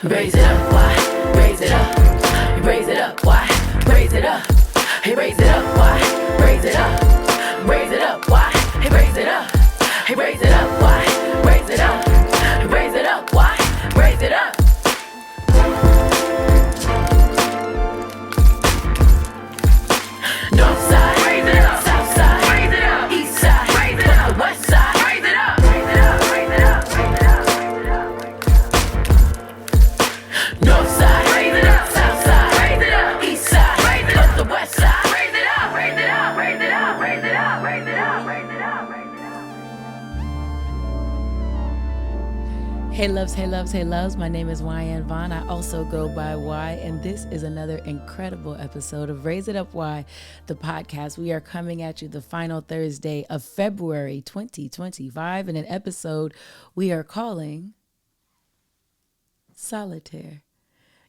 Raise it up, why? Raise it up. Raise it up, why? Raise it up. Hey, raise it up, why? Raise it up. Raise it up, why? Hey, raise it up. Hey, raise it up, why? Raise it up. Raise it up, why? Raise it up. North side, raise it up. South side, raise it up. East side, raise it up. West side, raise it up. Raise it up. Raise it up. Raise it up. Raise it up. North side, raise it up. South side, raise it up. East side, raise it up. The west side, raise it up. Raise it up. Raise it up. Raise it up. Raise it up. Raise it up. Raise it up. Hey loves, hey loves, hey loves. My name is Wyann Vaughn. I also go by Y, and this is another incredible episode of Raise It Up Y, the podcast. We are coming at you the final Thursday of February 2025 in an episode we are calling Solitaire.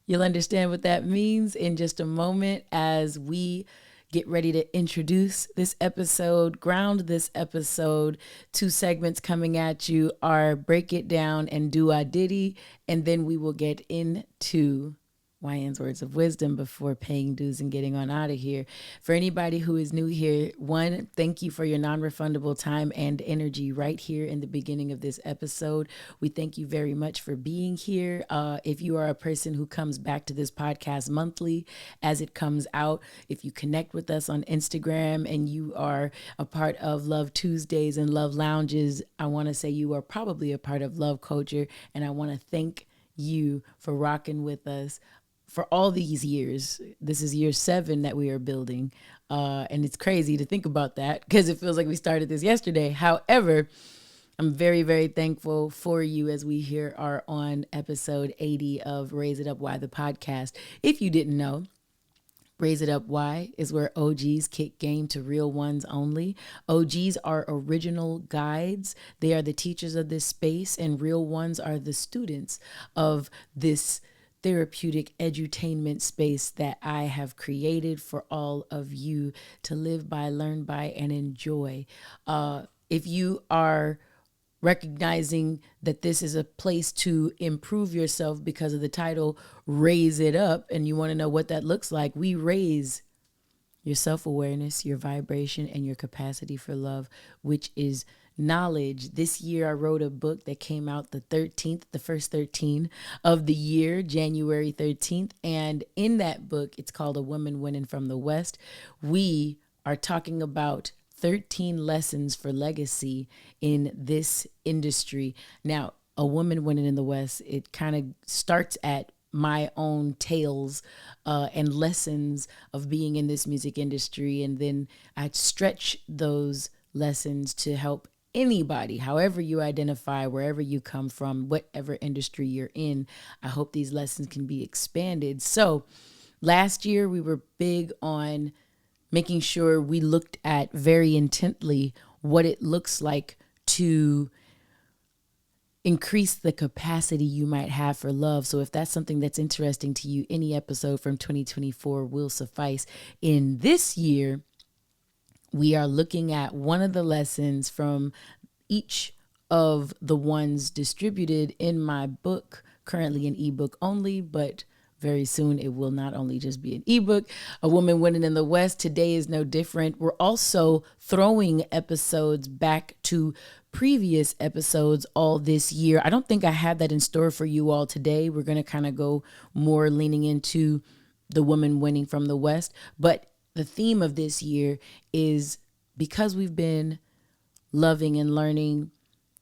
You'll understand what that means in just a moment as we get ready to introduce this episode, ground this episode. 2 segments coming at you are Break It Down and Douxadiddy, and then we will get into Wyann's words of wisdom before paying dues and getting on out of here. For anybody who is new here, 1, thank you for your non-refundable time and energy right here in the beginning of this episode. We thank you very much for being here. If you are a person who comes back to this podcast monthly as it comes out, if you connect with us on Instagram and you are a part of Love Tuesdays and Love Lounges, I want to say you are probably a part of Love Culture, and I want to thank you for rocking with us for all these years. This is year 7 that we are building. And it's crazy to think about that because it feels like we started this yesterday. However, I'm very, very thankful for you as we here are on episode 80 of Raise It Up Y, the podcast. If you didn't know, Raise It Up Y is where OGs kick game to real ones only. OGs are original guides. They are the teachers of this space, and real ones are the students of this therapeutic edutainment space that I have created for all of you to live by, learn by, and enjoy. If you are recognizing that this is a place to improve yourself because of the title, Raise It Up, and you want to know what that looks like, we raise your self-awareness, your vibration, and your capacity for love, which is knowledge. This year I wrote a book that came out the 13th, the first 13 of the year, January 13th. And in that book, it's called A Woman Winnin from the West. We are talking about 13 lessons for legacy in this industry. Now, A Woman Winnin in the West, it kind of starts at my own tales and lessons of being in this music industry. And then I stretch those lessons to help anybody, however you identify, wherever you come from, whatever industry you're in. I hope these lessons can be expanded. So last year we were big on making sure we looked at very intently what it looks like to increase the capacity you might have for love. So if that's something that's interesting to you, any episode from 2024 will suffice. In this year, we are looking at one of the lessons from each of the ones distributed in my book, currently an ebook only, but very soon it will not only just be an ebook. A Woman Winnin in the West. Today is no different. We're also throwing episodes back to previous episodes all this year. I don't think I have that in store for you all today. We're going to kind of go more leaning into the woman winning from the West, but the theme of this year is because we've been loving and learning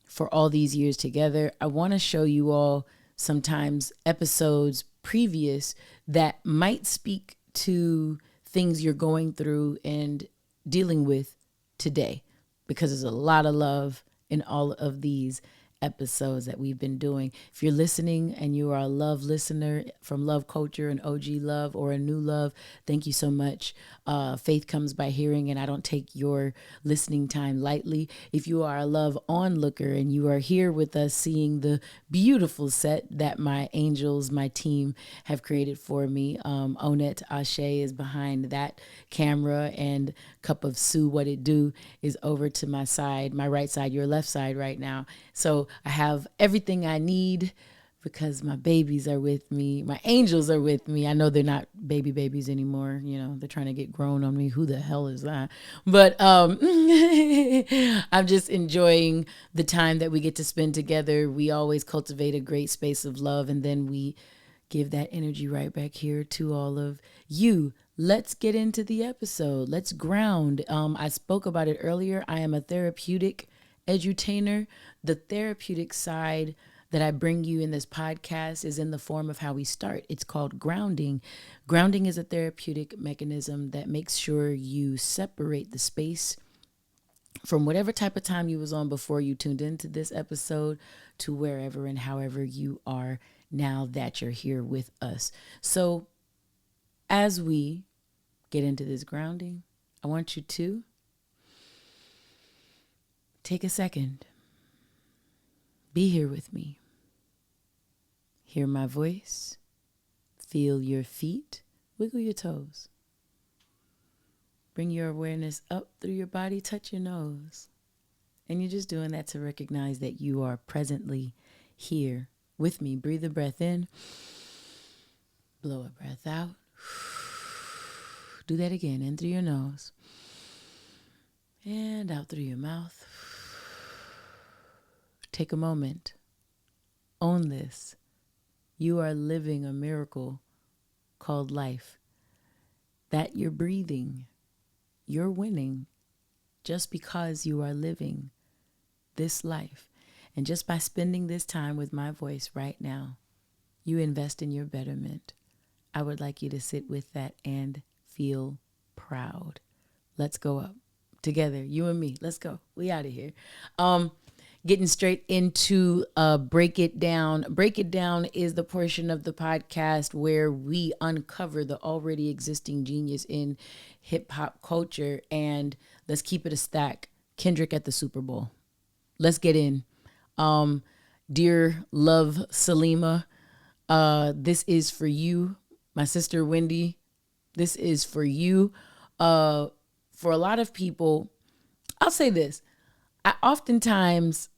for all these years together, I want to show you all sometimes episodes previous that might speak to things you're going through and dealing with today, because there's a lot of love in all of these episodes that we've been doing. If you're listening and you are a love listener from Love Culture and OG Love or a new love, thank you so much. Faith comes by hearing, and I don't take your listening time lightly. If you are a love onlooker and you are here with us seeing the beautiful set that my angels, my team have created for me, Onette Ashe is behind that camera, and Cup of Sue, what it do, is over to my side, my right side, your left side right now. So I have everything I need because my babies are with me. My angels are with me. I know they're not babies anymore. You know, they're trying to get grown on me. Who the hell is that? But I'm just enjoying the time that we get to spend together. We always cultivate a great space of love, and then we give that energy right back here to all of you. Let's get into the episode. Let's ground. I spoke about it earlier. I am a therapeutic edutainer. The therapeutic side that I bring you in this podcast is in the form of how we start. It's called grounding. Grounding is a therapeutic mechanism that makes sure you separate the space from whatever type of time you was on before you tuned into this episode to wherever and however you are now that you're here with us. So as we get into this grounding, I want you to take a second. Be here with me. Hear my voice. Feel your feet. Wiggle your toes. Bring your awareness up through your body. Touch your nose. And you're just doing that to recognize that you are presently here with me. Breathe a breath in. Blow a breath out. Do that again. In through your nose. And out through your mouth. Take a moment. Own this. You are living a miracle called life. That you're breathing. You're winning just because you are living this life. And just by spending this time with my voice right now, you invest in your betterment. I would like you to sit with that and feel proud. Let's go up together, you and me. Let's go. We out of here. Getting straight into Break It Down. Break It Down is the portion of the podcast where we uncover the already existing genius in hip hop culture. And let's keep it a stack. Kendrick at the Super Bowl. Let's get in. Dear love Salima, this is for you. My sister Wendy, this is for you. For a lot of people, I'll say this. I oftentimes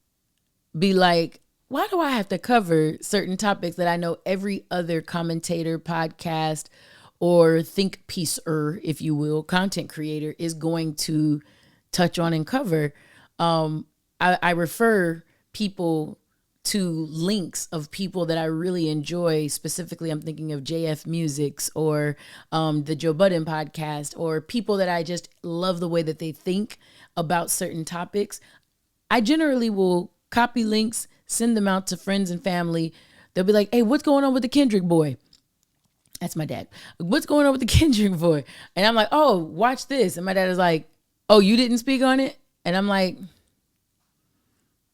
be like, why do I have to cover certain topics that I know every other commentator, podcast, or think piecer, if you will, content creator is going to touch on and cover? I refer people to links of people that I really enjoy. Specifically, I'm thinking of JF Musics or the Joe Budden podcast, or people that I just love the way that they think about certain topics. I generally will copy links, send them out to friends and family. They'll be like, hey, what's going on with the Kendrick boy? That's my dad. What's going on with the Kendrick boy? And I'm like, oh, watch this. And my dad is like, oh, you didn't speak on it? And I'm like,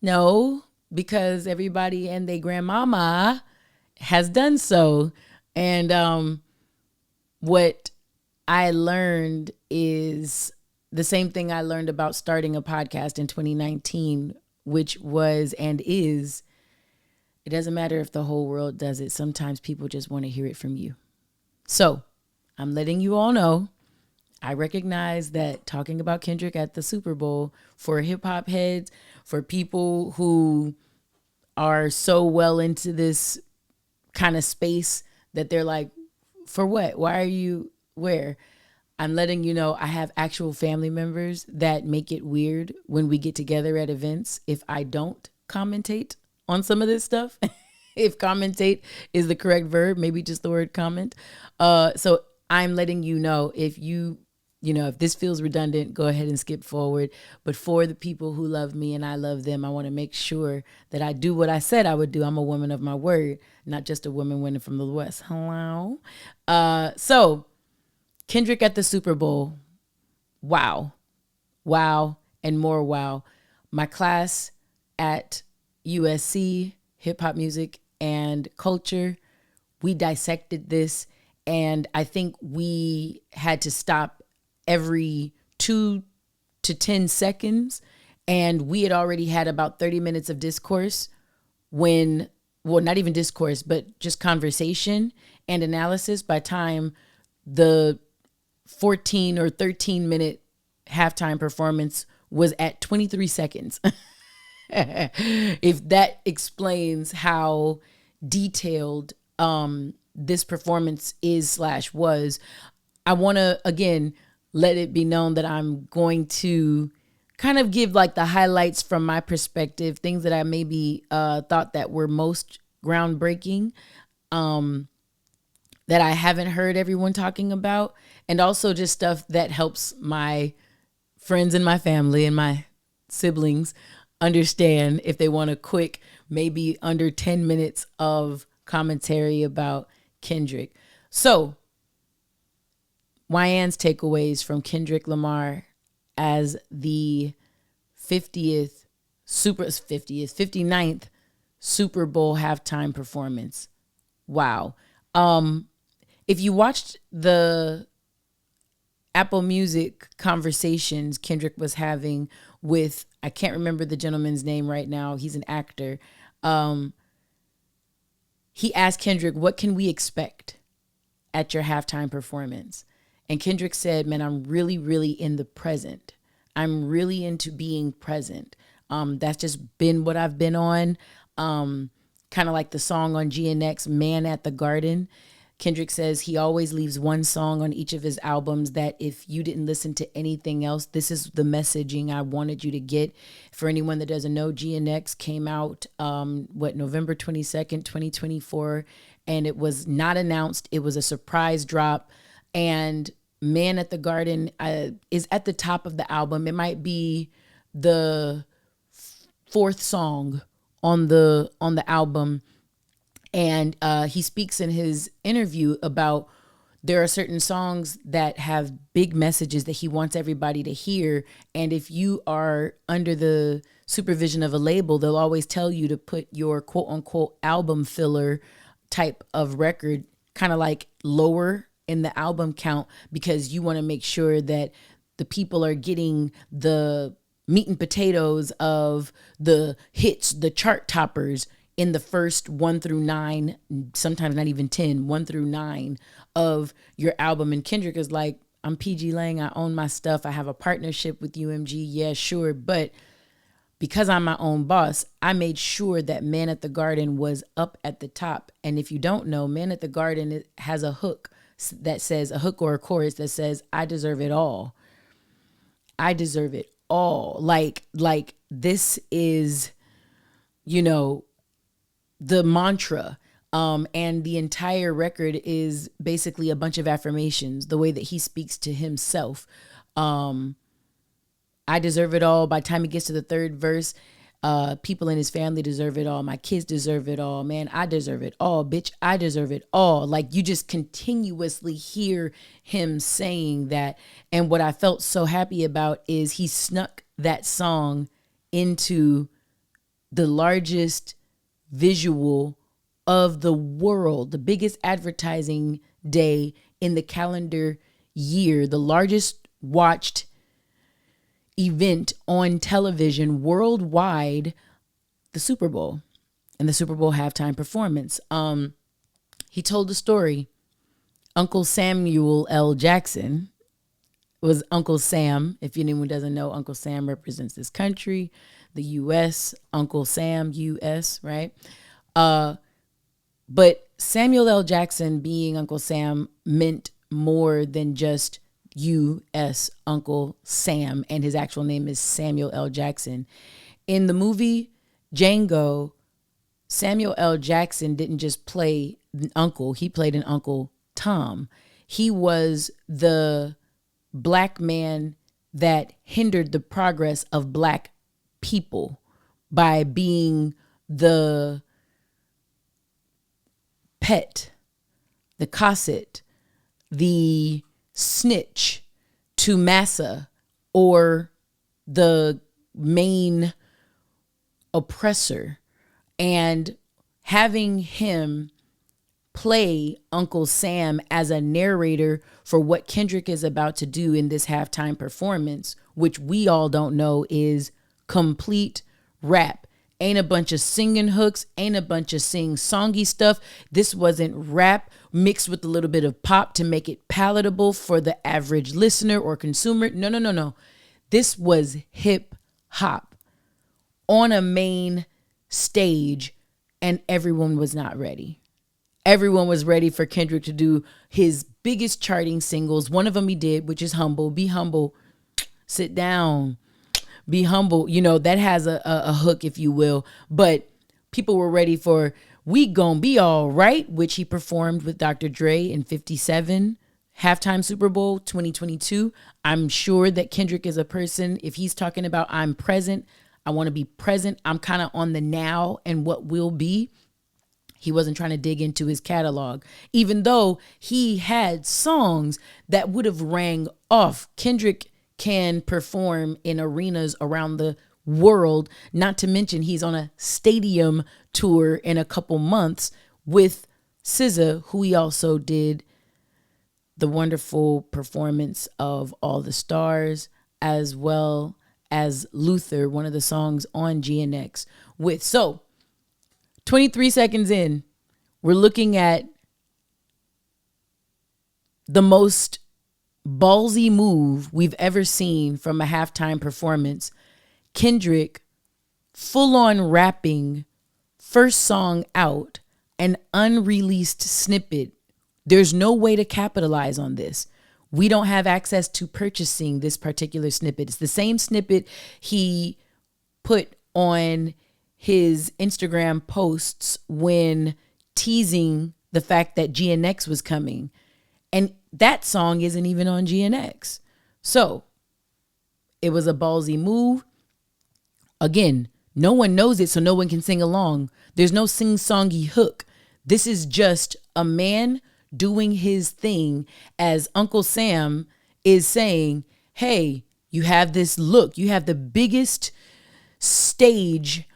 no, because everybody and their grandmama has done so. And what I learned is the same thing I learned about starting a podcast in 2019, which was and is, it doesn't matter if the whole world does it. Sometimes people just want to hear it from you. So I'm letting you all know, I recognize that talking about Kendrick at the Super Bowl for hip hop heads, for people who are so well into this kind of space that they're like, for what? Why are you where? I'm letting you know I have actual family members that make it weird when we get together at events if I don't commentate on some of this stuff. If commentate is the correct verb, maybe just the word comment. So I'm letting you know if if this feels redundant, go ahead and skip forward. But for the people who love me and I love them, I want to make sure that I do what I said I would do. I'm a woman of my word, not just a woman winning from the West. Hello. So Kendrick at the Super Bowl. Wow. Wow. And more wow. My class at USC, hip hop music and culture, we dissected this. And I think we had to stop every 2 to 10 seconds. And we had already had about 30 minutes of discourse not even discourse, but just conversation and analysis by time the 14 or 13 minute halftime performance was at 23 seconds. If that explains how detailed this performance is/was, I want to, again, let it be known that I'm going to kind of give like the highlights from my perspective, things that I maybe thought that were most groundbreaking, that I haven't heard everyone talking about, and also just stuff that helps my friends and my family and my siblings understand if they want a quick, maybe under 10 minutes of commentary about Kendrick. So, Wyann's takeaways from Kendrick Lamar as the 59th Super Bowl halftime performance. Wow. If you watched the Apple Music conversations Kendrick was having with, I can't remember the gentleman's name right now, he's an actor. He asked Kendrick, what can we expect at your halftime performance? And Kendrick said, man, I'm really, really in the present. I'm really into being present. That's just been what I've been on. Kind of like the song on GNX, Man at the Garden. Kendrick says he always leaves one song on each of his albums that if you didn't listen to anything else, this is the messaging I wanted you to get. For anyone that doesn't know, GNX came out, November 22nd, 2024, and it was not announced. It was a surprise drop, and Man at the Garden is at the top of the album. It might be the fourth song on the album. And he speaks in his interview about there are certain songs that have big messages that he wants everybody to hear. And if you are under the supervision of a label, they'll always tell you to put your quote unquote album filler type of record kind of like lower in the album count, because you want to make sure that the people are getting the meat and potatoes of the hits, the chart toppers, in the first 1 through 9, sometimes not even 10, 1 through 9 of your album. And Kendrick is like, I'm PG Lang, I own my stuff, I have a partnership with UMG, yeah, sure. But because I'm my own boss, I made sure that Man at the Garden was up at the top. And if you don't know, Man at the Garden, it has a hook that says, a hook or a chorus that says, I deserve it all. I deserve it all. Like this is, the mantra, and the entire record is basically a bunch of affirmations, the way that he speaks to himself. I deserve it all. By the time he gets to the third verse, people in his family deserve it all. My kids deserve it all. Man, I deserve it all. Bitch, I deserve it all. Like, you just continuously hear him saying that. And what I felt so happy about is he snuck that song into the largest visual of the world, the biggest advertising day in the calendar year, the largest watched event on television worldwide, the Super Bowl and the Super Bowl halftime performance. He told the story. Uncle Samuel L. Jackson was Uncle Sam. If anyone doesn't know, Uncle Sam represents this country, the U.S., Uncle Sam, U.S., right? But Samuel L. Jackson being Uncle Sam meant more than just U.S. Uncle Sam, and his actual name is Samuel L. Jackson. In the movie Django, Samuel L. Jackson didn't just play an uncle, he played an Uncle Tom. He was the black man that hindered the progress of black people by being the pet, the cosset, the snitch to massa, or the main oppressor. And having him play Uncle Sam as a narrator for what Kendrick is about to do in this halftime performance, which we all don't know is complete rap. Ain't a bunch of singing hooks, ain't a bunch of sing-songy stuff. This wasn't rap mixed with a little bit of pop to make it palatable for the average listener or consumer. No. This was hip hop on a main stage, and everyone was not ready. Everyone was ready for Kendrick to do his biggest charting singles. One of them he did, which is Humble. Be humble. Sit down. Be humble. You know, that has a hook, if you will. But people were ready for We Gon' Be All Right, which he performed with Dr. Dre in 57, halftime Super Bowl 2022. I'm sure that Kendrick is a person, if he's talking about I'm present, I want to be present, I'm kind of on the now and what will be. He wasn't trying to dig into his catalog, even though he had songs that would have rang off. Kendrick can perform in arenas around the world, not to mention he's on a stadium tour in a couple months with SZA, who he also did the wonderful performance of All the Stars, as well as Luther, one of the songs on GNX with. So 23 seconds in, we're looking at the most ballsy move we've ever seen from a halftime performance. Kendrick full on rapping, first song out, an unreleased snippet. There's no way to capitalize on this. We don't have access to purchasing this particular snippet. It's the same snippet he put on his Instagram posts when teasing the fact that GNX was coming. And that song isn't even on GNX. So it was a ballsy move. Again, no one knows it, so no one can sing along. There's no sing-songy hook. This is just a man doing his thing as Uncle Sam is saying, hey, you have this look. You have the biggest stage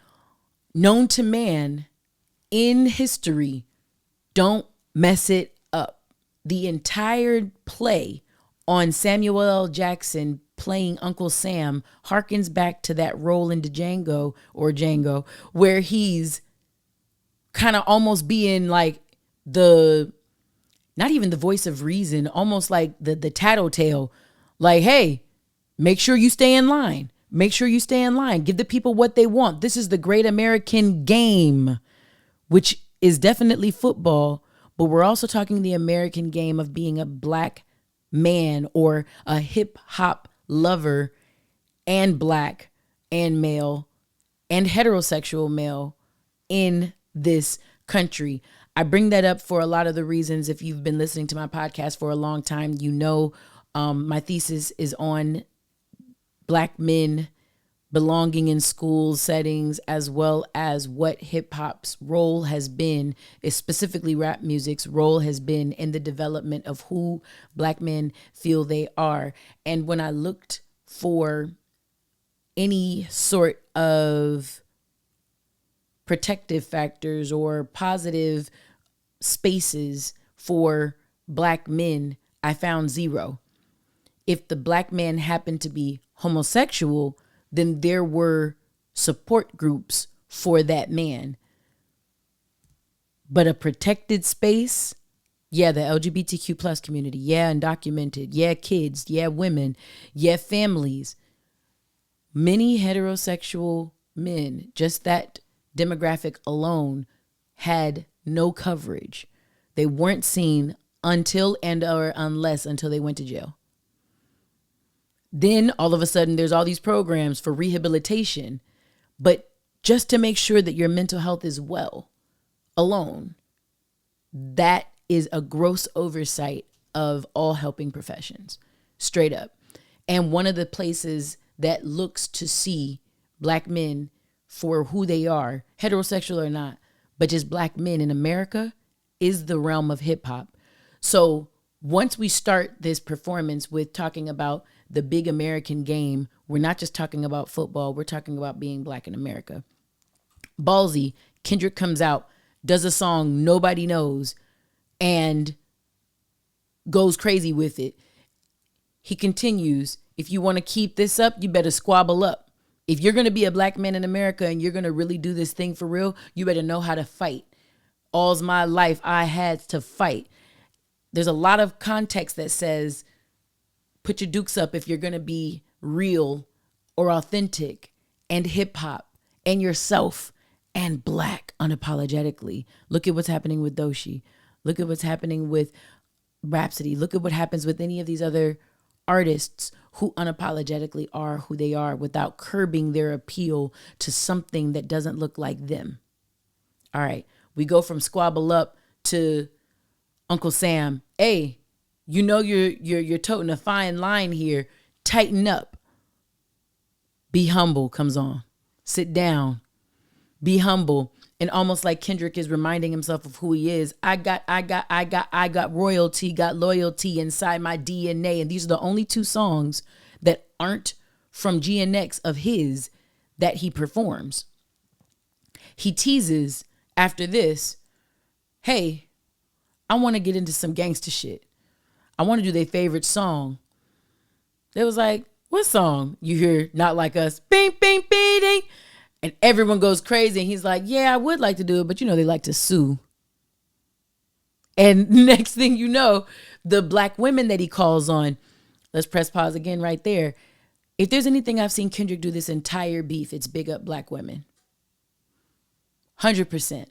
known to man in history. Don't mess it up. The entire play on Samuel L. Jackson playing Uncle Sam harkens back to that role in Django, where he's kind of almost being like not even the voice of reason, almost like the tattletale. Like, hey, make sure you stay in line. Make sure you stay in line. Give the people what they want. This is the great American game, which is definitely football, but we're also talking the American game of being a black man or a hip hop lover and black and male and heterosexual male in this country. I bring that up for a lot of the reasons. If you've been listening to my podcast for a long time, you know my thesis is on black men belonging in school settings, as well as what hip hop's role has been, is specifically rap music's role has been in the development of who black men feel they are. And when I looked for any sort of protective factors or positive spaces for black men, I found zero. If the black man happened to be homosexual, then there were support groups for that man. But a protected space, yeah, the LGBTQ plus community, yeah, undocumented, yeah, kids, yeah, women, yeah, families. Many heterosexual men, just that demographic alone, had no coverage. They weren't seen until they went to jail. Then all of a sudden there's all these programs for rehabilitation, but just to make sure that your mental health is well alone, that is a gross oversight of all helping professions, straight up. And one of the places that looks to see black men for who they are, heterosexual or not, but just black men in America, is the realm of hip hop. So once we start this performance with talking about the big American game, we're not just talking about football, we're talking about being black in America. Ballsy, Kendrick comes out, does a song nobody knows, and goes crazy with it. He continues, if you want to keep this up, you better squabble up. If you're going to be a black man in America and you're going to really do this thing for real, you better know how to fight. All's my life I had to fight. There's a lot of context that says, put your dukes up if you're going to be real or authentic and hip hop and yourself and black unapologetically. Look at what's happening with Doshi. Look at what's happening with Rhapsody. Look at what happens with any of these other artists who unapologetically are who they are without curbing their appeal to something that doesn't look like them. All right, we go from Squabble Up to Uncle Sam. Hey, you know you're toting a fine line here. Tighten up. Be humble comes on. Sit down. Be humble. And almost like Kendrick is reminding himself of who he is. I got royalty, got loyalty inside my DNA. And these are the only two songs that aren't from GNX of his that he performs. He teases after this, hey, I want to get into some gangster shit. I want to do their favorite song. They was like, what song? You hear Not Like Us. Bing, bing, bing, ding. And everyone goes crazy. And he's like, yeah, I would like to do it. But, they like to sue. And next thing you know, the black women that he calls on. Let's press pause again right there. If there's anything I've seen Kendrick do this entire beef, it's big up black women. 100%.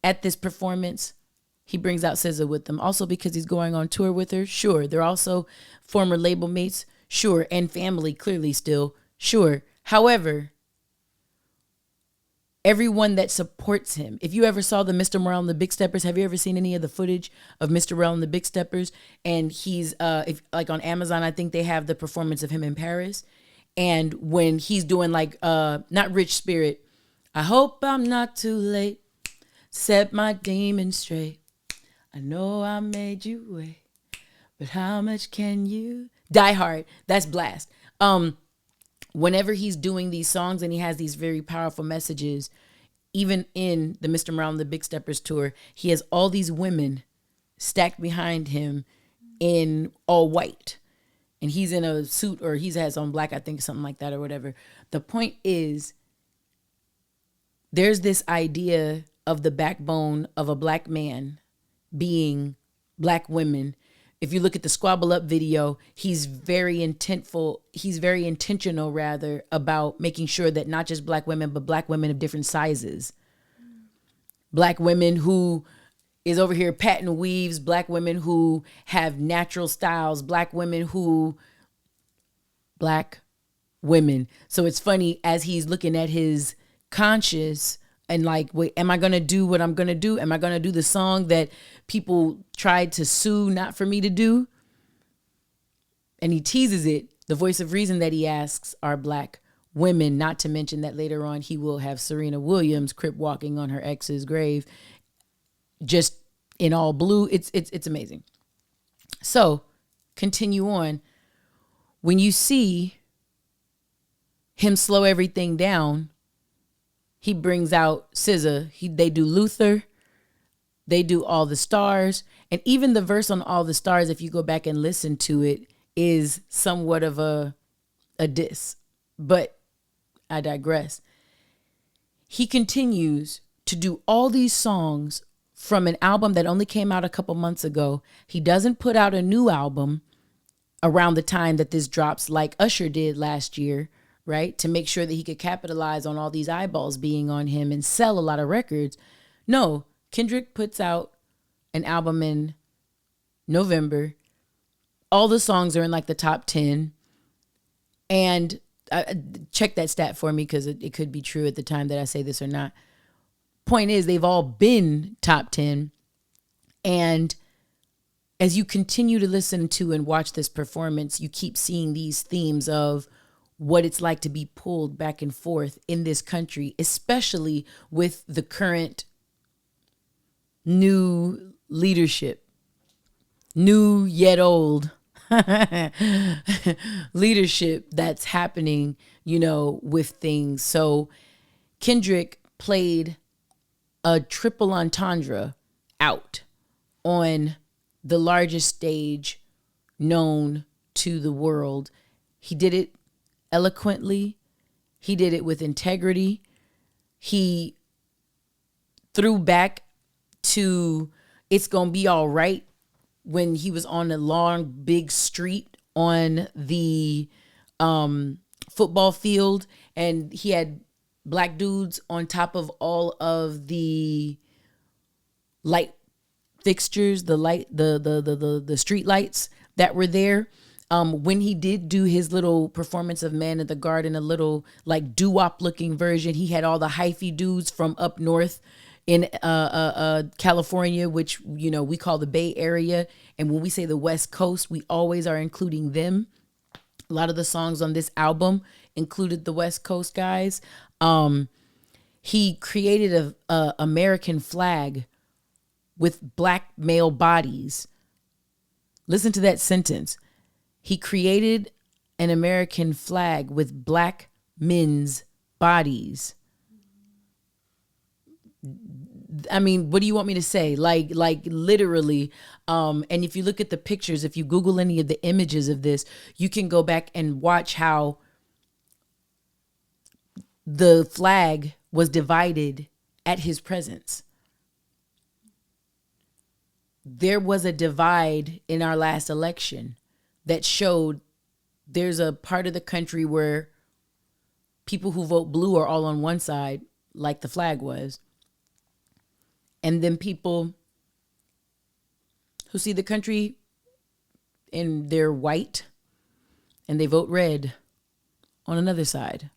At this performance, he brings out SZA with them. Also because he's going on tour with her. Sure. They're also former label mates. Sure. And family, clearly still. Sure. However, everyone that supports him. If you ever saw the Mr. Morale and the Big Steppers, have you ever seen any of the footage of Mr. Morale and the Big Steppers? And he's if like on Amazon, I think they have the performance of him in Paris. And when he's doing like not Rich Spirit, I hope I'm not too late. Set my demon straight. I know I made you wait, but how much can you? Die Hard. That's Blast. Whenever he's doing these songs and he has these very powerful messages, even in the Mr. Morale and the Big Steppers tour, he has all these women stacked behind him in all white. And he's in a suit, or he has on black, I think, something like that or whatever. The point is, there's this idea of the backbone of a black man being black women. If you look at the Squabble Up video, he's very intentional rather, about making sure that not just black women, but black women of different sizes. Black women who is over here patent weaves, black women who have natural styles, black women. So it's funny as he's looking at his conscious and like, wait, am I going to do what I'm going to do? Am I going to do the song that people tried to sue not for me to do? And he teases it. The voice of reason that he asks are black women, not to mention that later on he will have Serena Williams crip walking on her ex's grave, just in all blue. It's amazing. So continue on. When you see him slow everything down, he brings out SZA. They do Luther. They do All the Stars. And even the verse on All the Stars, if you go back and listen to it, is somewhat of a diss. But I digress. He continues to do all these songs from an album that only came out a couple months ago. He doesn't put out a new album around the time that this drops like Usher did last year, right? To make sure that he could capitalize on all these eyeballs being on him and sell a lot of records. No, Kendrick puts out an album in November. All the songs are in like the top 10. And check that stat for me because it could be true at the time that I say this or not. Point is, they've all been top 10. And as you continue to listen to and watch this performance, you keep seeing these themes of what it's like to be pulled back and forth in this country, especially with the current new leadership, new yet old leadership that's happening, with things. So Kendrick played a triple entendre out on the largest stage known to the world. He did it eloquently. He did it with integrity. He threw back to It's Gonna Be All Right when he was on a long, big street on the football field, and he had black dudes on top of all of the light fixtures, the street lights that were there. When he did do his little performance of Man in the Garden, a little like doo-wop looking version, he had all the hyphy dudes from up north in California, which, you know, we call the Bay Area. And when we say the West Coast, we always are including them. A lot of the songs on this album included the West Coast guys. He created a American flag with black male bodies. Listen to that sentence. He created an American flag with black men's bodies. I mean, what do you want me to say? Like literally. And if you look at the pictures, if you Google any of the images of this, you can go back and watch how the flag was divided at his presence. There was a divide in our last election that showed there's a part of the country where people who vote blue are all on one side, like the flag was. And then people who see the country and they're white and they vote red on another side.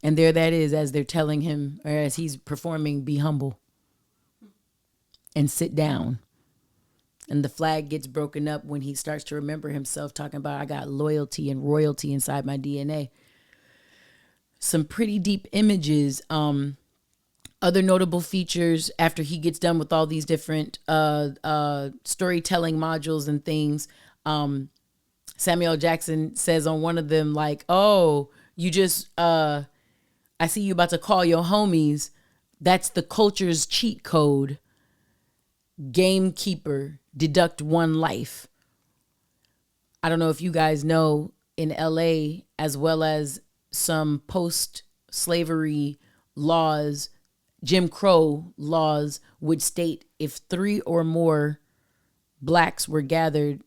And there that is, as they're telling him, or as he's performing, be humble and sit down. And the flag gets broken up when he starts to remember himself talking about, I got loyalty and royalty inside my DNA. Some pretty deep images. Other notable features after he gets done with all these different storytelling modules and things. Samuel Jackson says on one of them, like, oh, you just, I see you about to call your homies. That's the culture's cheat code. Gamekeeper, deduct one life. I don't know if you guys know, in LA, as well as some post-slavery laws, Jim Crow laws would state if 3 or more blacks were gathered.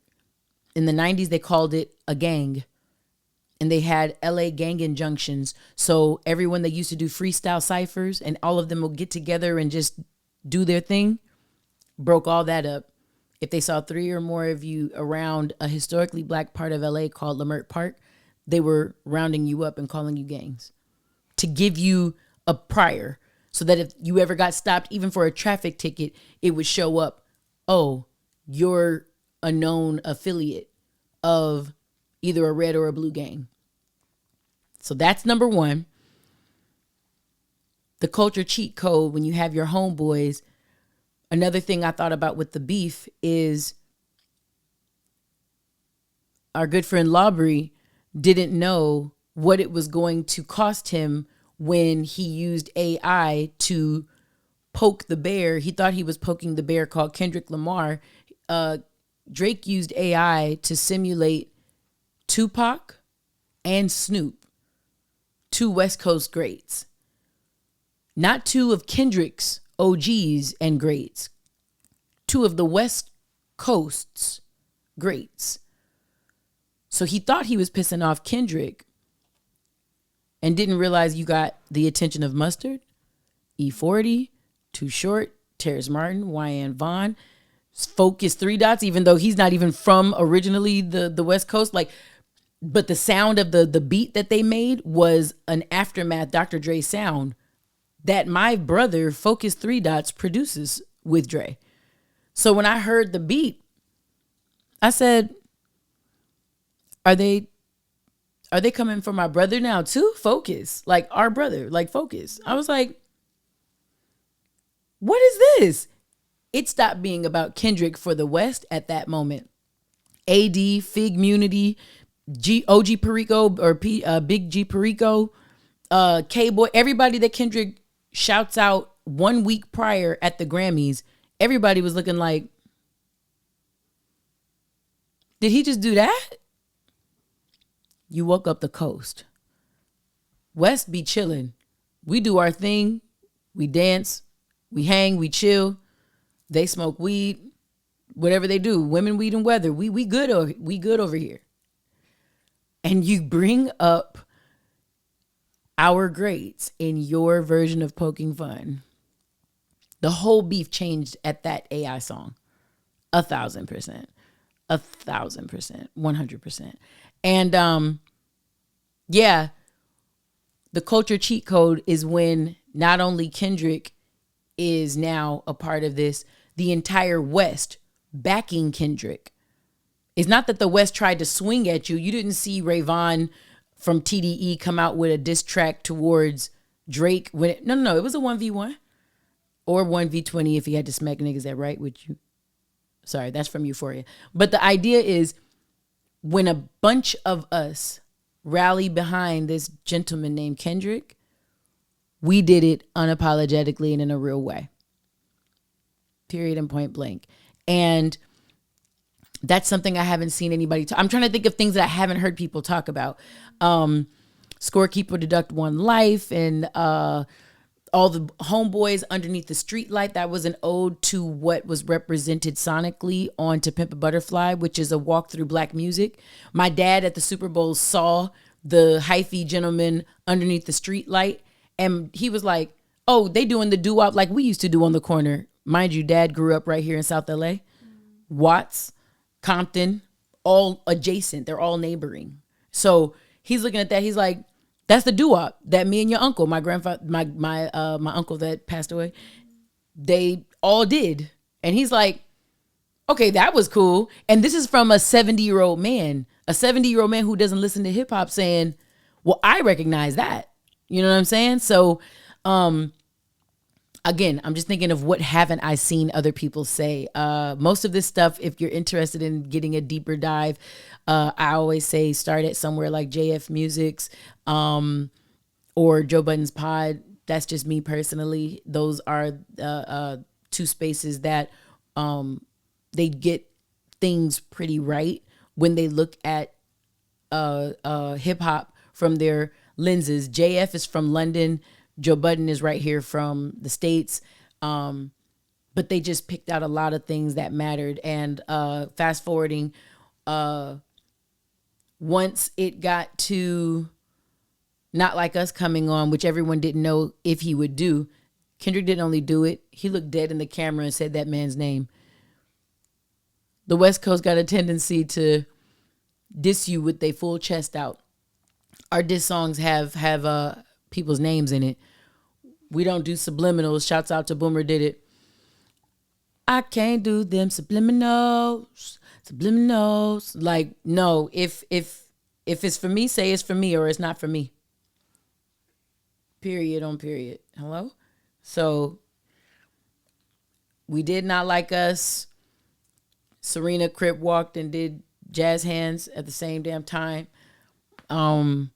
In the 90s, they called it a gang. And they had LA gang injunctions. So everyone that used to do freestyle ciphers and all of them will get together and just do their thing, broke all that up. If they saw 3 or more of you around a historically black part of LA called Lamert Park, they were rounding you up and calling you gangs to give you a prior, so that if you ever got stopped, even for a traffic ticket, it would show up, oh, you're a known affiliate of either a red or a blue gang. So that's number one. The culture cheat code, when you have your homeboys. Another thing I thought about with the beef is our good friend Labrie didn't know what it was going to cost him when he used AI to poke the bear. He thought he was poking the bear called Kendrick Lamar. Drake used AI to simulate Tupac and Snoop, 2 West Coast greats. Not 2 of Kendrick's OGs and greats, 2 of the West Coast's greats. So he thought he was pissing off Kendrick and didn't realize you got the attention of Mustard, E40, Too Short, Terrace Martin, Wyann, Vaughn, Focus 3 Dots, even though he's not even from originally the West Coast. Like, but the sound of the beat that they made was an aftermath Dr. Dre sound that my brother Focus 3 Dots produces with Dre. So when I heard the beat, I said, are they coming for my brother now too? Focus, like our brother, like Focus. I was like, what is this? It stopped being about Kendrick for the West at that moment. AD, Fig Munity, OG Perico or Big G Perico, K-Boy, everybody that Kendrick shouts out 1 week prior at the Grammys, everybody was looking like, did he just do that? You woke up the coast. West be chilling. We do our thing. We dance. We hang. We chill. They smoke weed. Whatever they do. Women, weed, and weather. We good over here. And you bring up our grades in your version of poking fun, the whole beef changed at that AI song. 1,000%. 1,000%. 100%. And yeah, the culture cheat code is when not only Kendrick is now a part of this, the entire West backing Kendrick. It's not that the West tried to swing at you. You didn't see Vaughn from TDE come out with a diss track towards Drake. No. It was a 1v1 or 1v20 if he had to smack niggas that right with you. Sorry, that's from Euphoria. But the idea is when a bunch of us rally behind this gentleman named Kendrick, we did it unapologetically and in a real way. Period and point blank. And that's something I haven't seen anybody talk. I'm trying to think of things that I haven't heard people talk about. Scorekeeper deduct one life and all the homeboys underneath the street light. That was an ode to what was represented sonically on To Pimp a Butterfly, which is a walk through black music. My dad at the Super Bowl saw the hyphy gentleman underneath the street light. And he was like, oh, they doing the doo-wop like we used to do on the corner. Mind you, Dad grew up right here in South LA. Watts, Compton, all adjacent. They're all neighboring. So he's looking at that. He's like, that's the doo-wop that me and your uncle, my grandfather, my uncle that passed away, they all did. And he's like, okay, that was cool. And this is from a 70-year-old man who doesn't listen to hip hop saying, well, I recognize that. You know what I'm saying? So, again, I'm just thinking of what haven't I seen other people say. Most of this stuff, if you're interested in getting a deeper dive, I always say start at somewhere like JF Music's or Joe Budden's Pod. That's just me personally. Those are two spaces that they get things pretty right when they look at hip hop from their lenses. JF is from London. Joe Budden is right here from the States. But they just picked out a lot of things that mattered. And fast forwarding, once it got to Not Like Us coming on, which everyone didn't know if he would do, Kendrick didn't only do it, he looked dead in the camera and said that man's name. The West Coast got a tendency to diss you with their full chest out. Our diss songs have people's names in it. We don't do subliminals. Shouts out to Boomer Did It. I can't do them subliminals. Like, no, if it's for me, say it's for me or it's not for me. Period on period. Hello? So we did Not Like Us. Serena Crip walked and did jazz hands at the same damn time. Then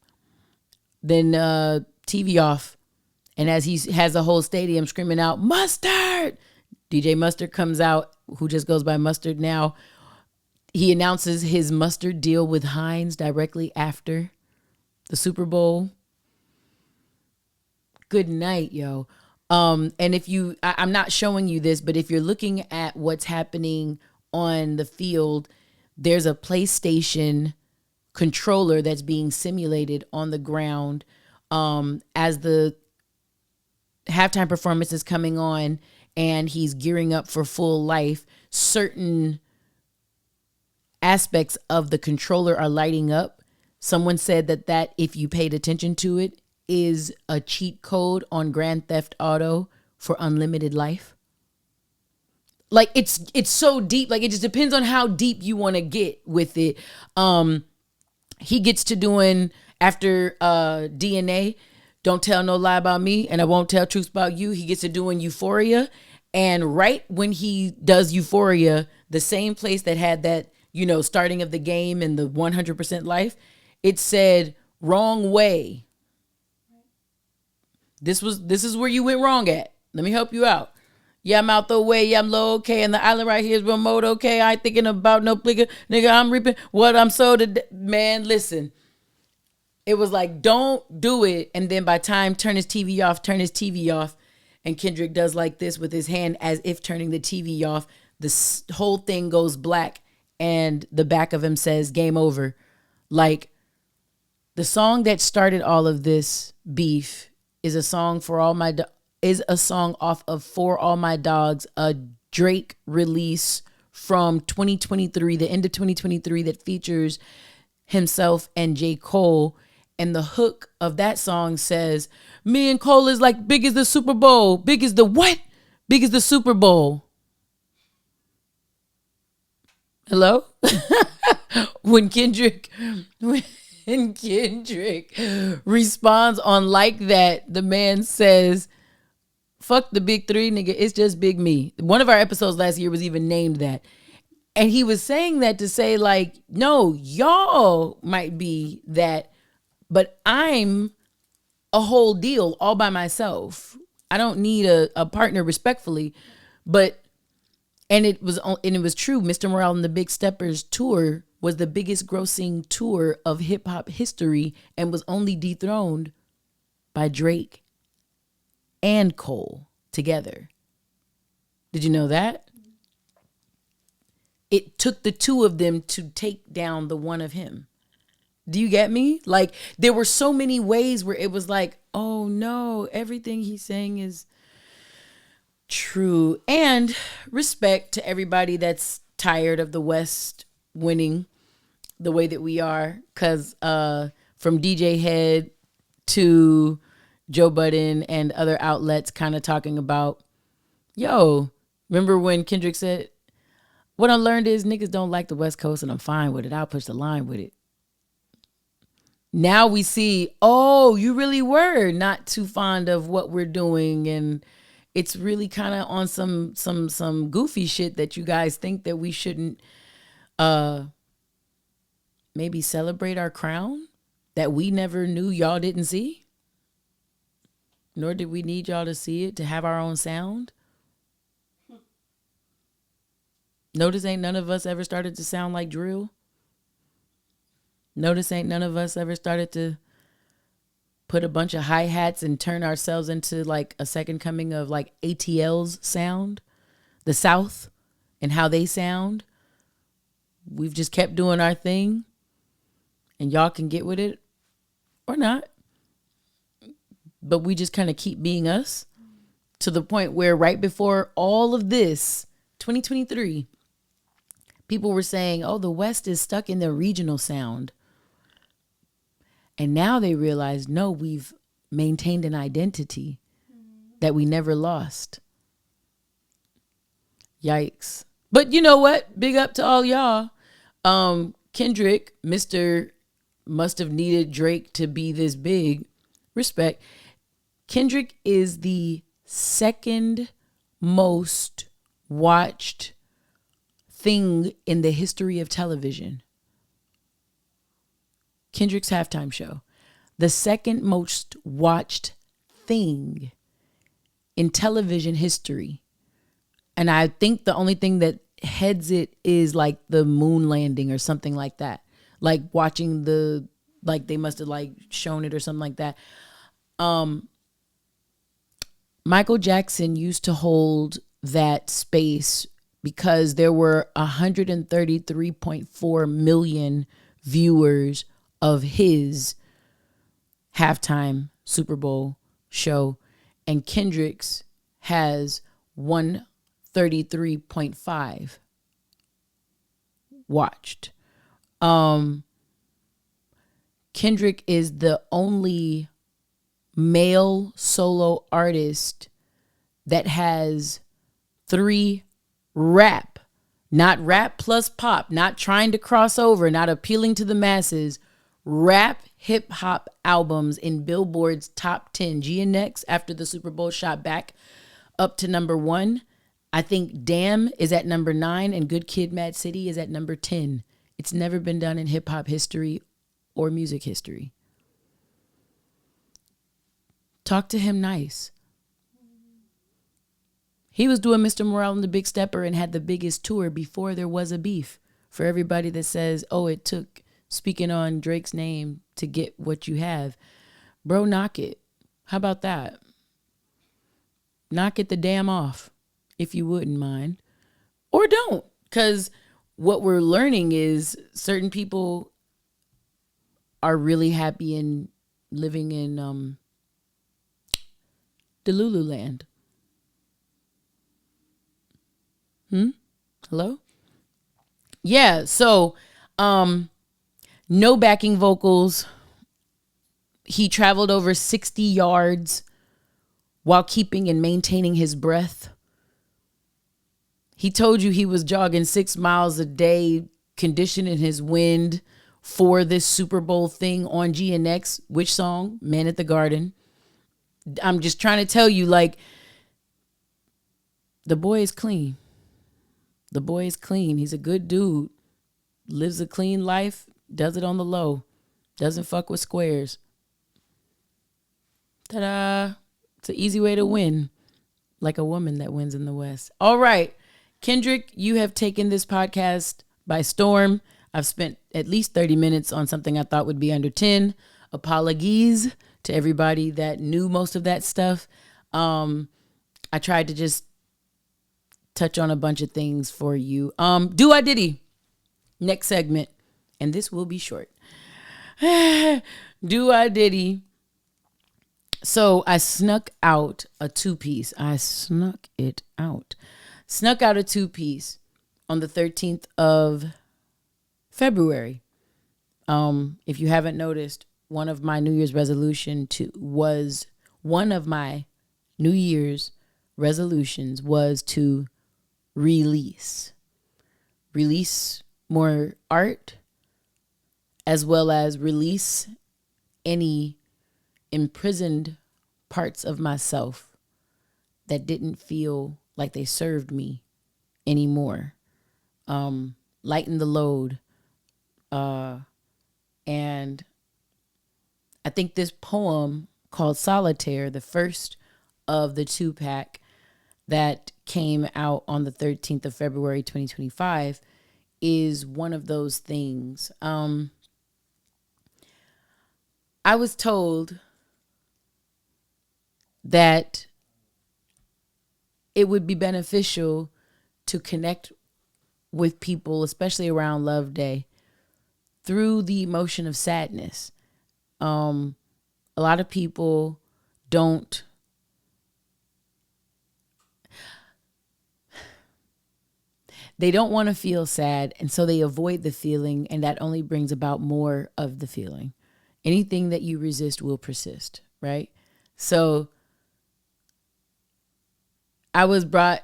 TV off. And as he has a whole stadium screaming out, Mustard! DJ Mustard comes out, who just goes by Mustard now. He announces his mustard deal with Heinz directly after the Super Bowl. Good night, yo. And if you, I'm not showing you this, but if you're looking at what's happening on the field, there's a PlayStation controller that's being simulated on the ground as the halftime performance is coming on and he's gearing up for full life. Certain aspects of the controller are lighting up. Someone said that if you paid attention to it, is a cheat code on Grand Theft Auto for unlimited life. Like it's so deep. Like it just depends on how deep you want to get with it. He gets to doing after DNA, Don't Tell No Lie About Me, and I Won't Tell Truths About You. He gets to doing Euphoria. And right when he does Euphoria, the same place that had that, starting of the game and the 100% life, it said wrong way. This is where you went wrong at. Let me help you out. Yeah, I'm out the way. Yeah, I'm low, okay. And the island right here is remote, okay. I ain't thinking about no nigga. I'm reaping what I'm sowed. Man, listen. It was like, don't do it. And then by time, turn his TV off. And Kendrick does like this with his hand as if turning the TV off. This whole thing goes black. And the back of him says, game over. Like, The song that started all of this beef is a song for all my is a song off of For All My Dogs, a Drake release from 2023, the end of 2023, that features himself and J. Cole. And the hook of that song says, me and Cole is like big as the Super Bowl. Big as the what? Big as the Super Bowl. Hello? When Kendrick responds on like that, the man says, fuck the big three, nigga. It's just big me. One of our episodes last year was even named that. And he was saying that to say, like, no, y'all might be that, but I'm a whole deal all by myself. I don't need a partner, respectfully. But and it was true. Mr. Morale and the Big Steppers tour was the biggest grossing tour of hip hop history and was only dethroned by Drake and Cole together. Did you know that? It took the two of them to take down the one of him. Do you get me? Like, there were so many ways where it was like, oh no, everything he's saying is true. And respect to everybody that's tired of the West winning the way that we are. Because from DJ Head to Joe Budden and other outlets kind of talking about, yo, remember when Kendrick said, what I learned is niggas don't like the West Coast and I'm fine with it. I'll push the line with it. Now we see, oh, you really were not too fond of what we're doing. And it's really kind of on some goofy shit that you guys think that we shouldn't maybe celebrate our crown that we never knew y'all didn't see. Nor did we need y'all to see it to have our own sound. Notice ain't none of us ever started to sound like drill. Notice ain't none of us ever started to put a bunch of hi-hats and turn ourselves into like a second coming of like ATL's sound, the South and how they sound. We've just kept doing our thing and y'all can get with it or not. But we just kind of keep being us to the point where right before all of this, 2023, people were saying, oh, the West is stuck in the regional sound. And now they realize, no, we've maintained an identity that we never lost. Yikes. But you know what? Big up to all y'all. Kendrick, Mr. must have needed Drake to be this big. Respect. Kendrick is the second most watched thing in the history of television. Kendrick's halftime show. The second most watched thing in television history. And I think the only thing that heads it is like the moon landing or something like that. Like watching like they must have like shown it or something like that. Michael Jackson used to hold that space because there were 133.4 million viewers of his halftime Super Bowl show, and Kendrick's has 133.5 watched. Kendrick is the only male solo artist that has 3 rap, not rap plus pop, not trying to cross over, not appealing to the masses, rap hip hop albums in Billboard's top 10. GNX after the Super Bowl shot back up to number 1. I think Damn is at number 9 and Good Kid Mad City is at number 10. It's never been done in hip hop history or music history. Talk to him nice. He was doing Mr. Morale and the Big Stepper and had the biggest tour before there was a beef. For everybody that says, oh, it took speaking on Drake's name to get what you have. Bro, knock it. How about that? Knock it the damn off, if you wouldn't mind. Or don't. Because what we're learning is certain people are really happy in living in the Lululand. Hello? Yeah, so no backing vocals. He traveled over 60 yards while keeping and maintaining his breath. He told you he was jogging 6 miles a day, conditioning his wind for this Super Bowl thing on GNX. Which song? Man at the Garden. I'm just trying to tell you, like, the boy is clean. The boy is clean. He's a good dude. Lives a clean life. Does it on the low. Doesn't fuck with squares. Ta-da. It's an easy way to win. Like a woman that wins in the West. All right. Kendrick, you have taken this podcast by storm. I've spent at least 30 minutes on something I thought would be under 10. Apologies to everybody that knew most of that stuff. I tried to just touch on a bunch of things for you. Douxadiddy, next segment. And this will be short. Douxadiddy. So I snuck out a 2-piece. Snuck out a 2-piece on the 13th of February. If you haven't noticed, one of my New Year's resolutions was to release more art, as well as release any imprisoned parts of myself that didn't feel like they served me anymore. Lighten the load. And I think this poem called Solitaire, the first of the 2-pack that came out on the 13th of February, 2025, is one of those things. I was told that it would be beneficial to connect with people, especially around Love Day, through the emotion of sadness. A lot of people don't want to feel sad, and so they avoid the feeling, and that only brings about more of the feeling. Anything that you resist will persist, right? So I was brought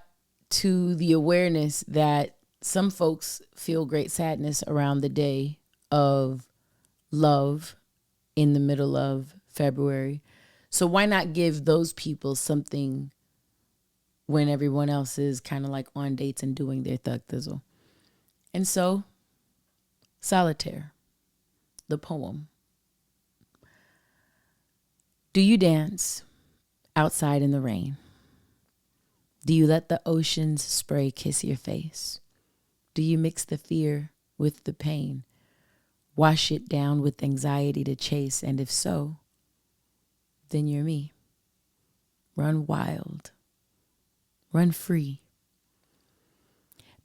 to the awareness that some folks feel great sadness around the day of love in the middle of February. So why not give those people something when everyone else is kind of like on dates and doing their thug thizzle? And so, Solitaire, the poem. Do you dance outside in the rain? Do you let the ocean's spray kiss your face? Do you mix the fear with the pain? Wash it down with anxiety to chase? And if so, then you're me. Run wild. Run free.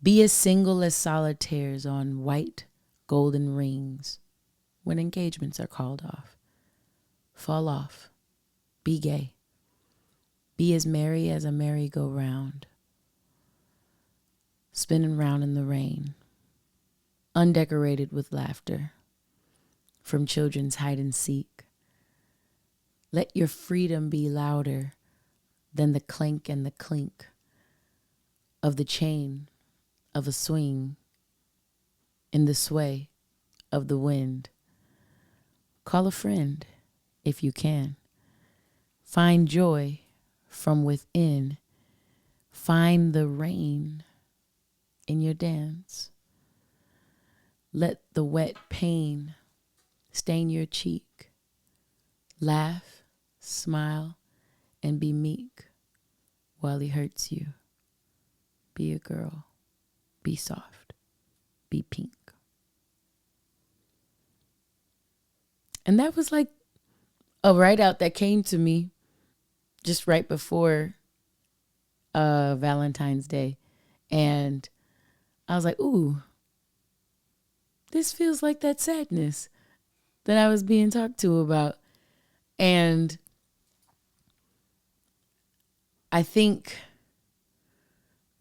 Be as single as solitaires on white golden rings when engagements are called off. Fall off. Be gay. Be as merry as a merry-go-round, spinning round in the rain, undecorated with laughter from children's hide and seek. Let your freedom be louder than the clank and the clink of the chain of a swing in the sway of the wind. Call a friend if you can. Find joy from within. Find the rain in your dance. Let the wet pain stain your cheek. Laugh, smile, and be meek while he hurts you. Be a girl. Be soft. Be pink. And that was like a write out that came to me just right before Valentine's Day. And I was like, ooh, this feels like that sadness. that I was being talked to about. And I think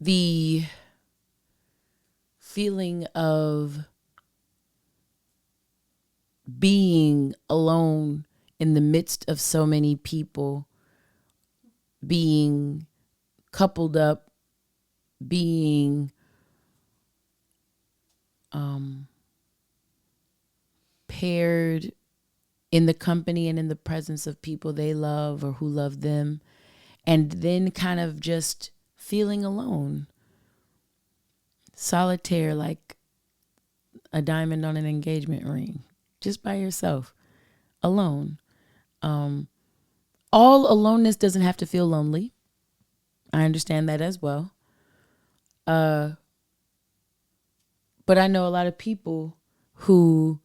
the feeling of being alone in the midst of so many people, being coupled up, being paired in the company and in the presence of people they love or who love them, and then kind of just feeling alone. Solitaire, like a diamond on an engagement ring, just by yourself, alone. All aloneness doesn't have to feel lonely. I understand that as well. But I know a lot of people who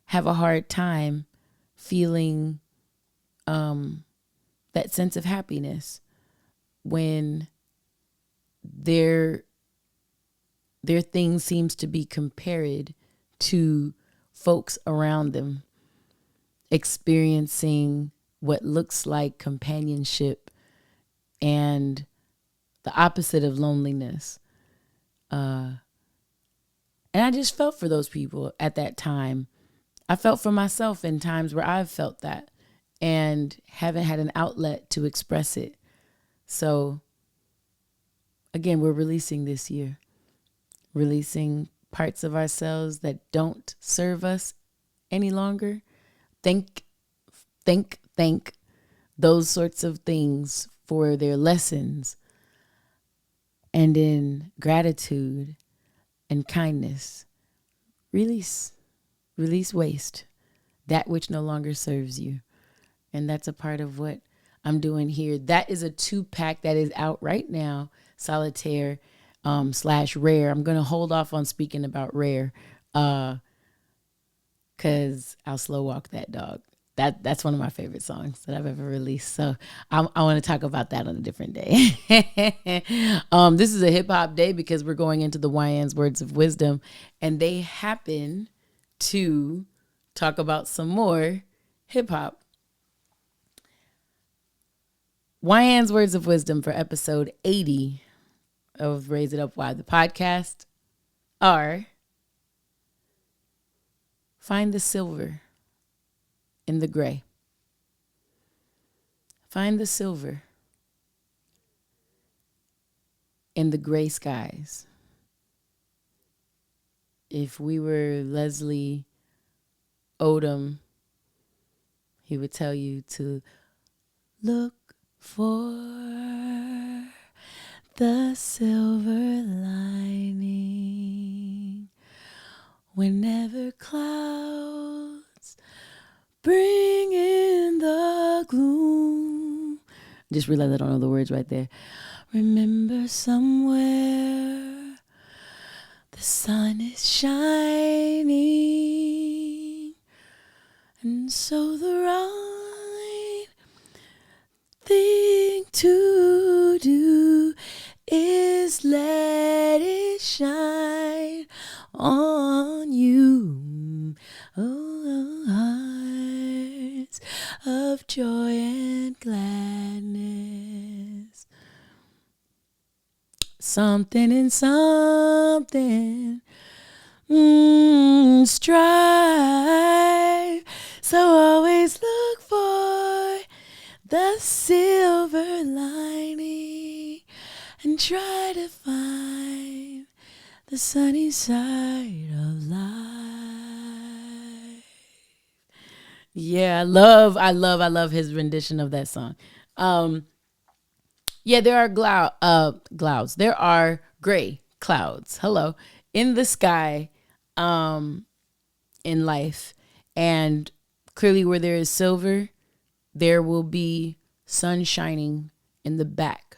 have a hard time feeling that sense of happiness when their thing seems to be compared to folks around them experiencing what looks like companionship and the opposite of loneliness. And I just felt for those people at that time. I felt for myself in times where I've felt that and haven't had an outlet to express it. So again, we're releasing this year, releasing parts of ourselves that don't serve us any longer. Thank those sorts of things for their lessons. And in gratitude and kindness, release waste, that which no longer serves you. And that's a part of what I'm doing here. That is a 2-pack that is out right now, Solitaire / Rare. I'm going to hold off on speaking about Rare because I'll slow walk that dog. That's one of my favorite songs that I've ever released. So I want to talk about that on a different day. This is a hip hop day because we're going into the Wyann's Words of Wisdom, and they happen to talk about some more hip hop. Wyann's Words of Wisdom for episode 80 of Raise It Up Why, the podcast, are: find the silver in the gray. Find the silver in the gray skies. If we were Leslie Odom, he would tell you to look for the silver lining whenever clouds bring in the gloom. Just realized I don't know the words right there. Remember, somewhere the sun is shining, and so the right thing to do is let it shine on you. Oh, hearts of joy and gladness. Something in something. Strive. So always look for the silver lining and try to find the sunny side of life. Yeah, I love his rendition of that song. Yeah, there are clouds. There are gray clouds. Hello, in the sky, in life, and clearly where there is silver, there will be sun shining in the back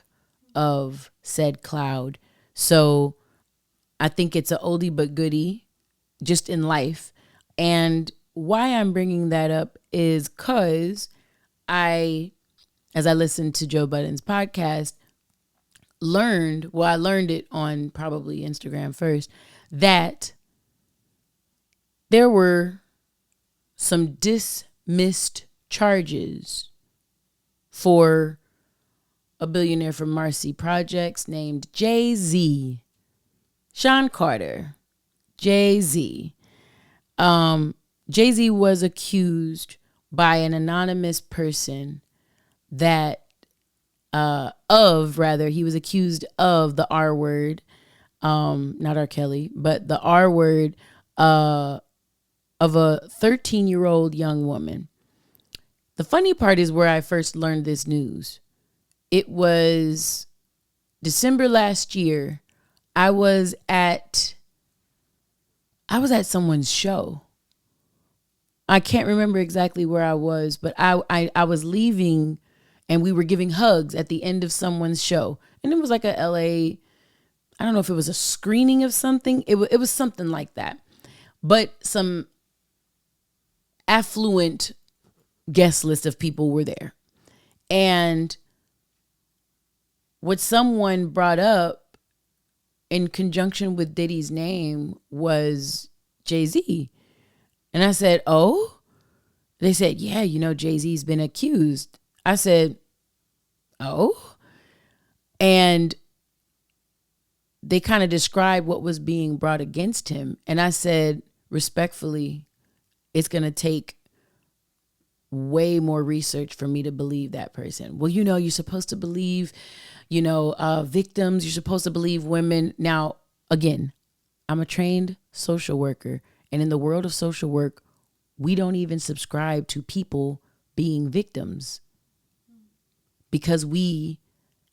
of said cloud. So I think it's an oldie but goodie just in life. And why I'm bringing that up is because as I listened to Joe Budden's podcast, I learned it on probably Instagram first, that there were some dismissed charges for a billionaire from Marcy Projects named Jay-Z. Sean Carter, Jay-Z. Jay-Z was accused by an anonymous person he was accused of the R word, not R. Kelly, but the R word of a 13-year-old young woman. The funny part is where I first learned this news. It was December last year. I was at someone's show. I can't remember exactly where I was, but I was leaving and we were giving hugs at the end of someone's show. And it was like a LA, I don't know if it was a screening of something. It was something like that. But some affluent guest list of people were there. And what someone brought up in conjunction with Diddy's name was Jay-Z. And I said, oh? They said, yeah, Jay-Z's been accused. I said, oh? And they kind of described what was being brought against him. And I said, respectfully, it's going to take way more research for me to believe that person. Well, you're supposed to believe, victims. You're supposed to believe women. Now, again, I'm a trained social worker. And in the world of social work, we don't even subscribe to people being victims because we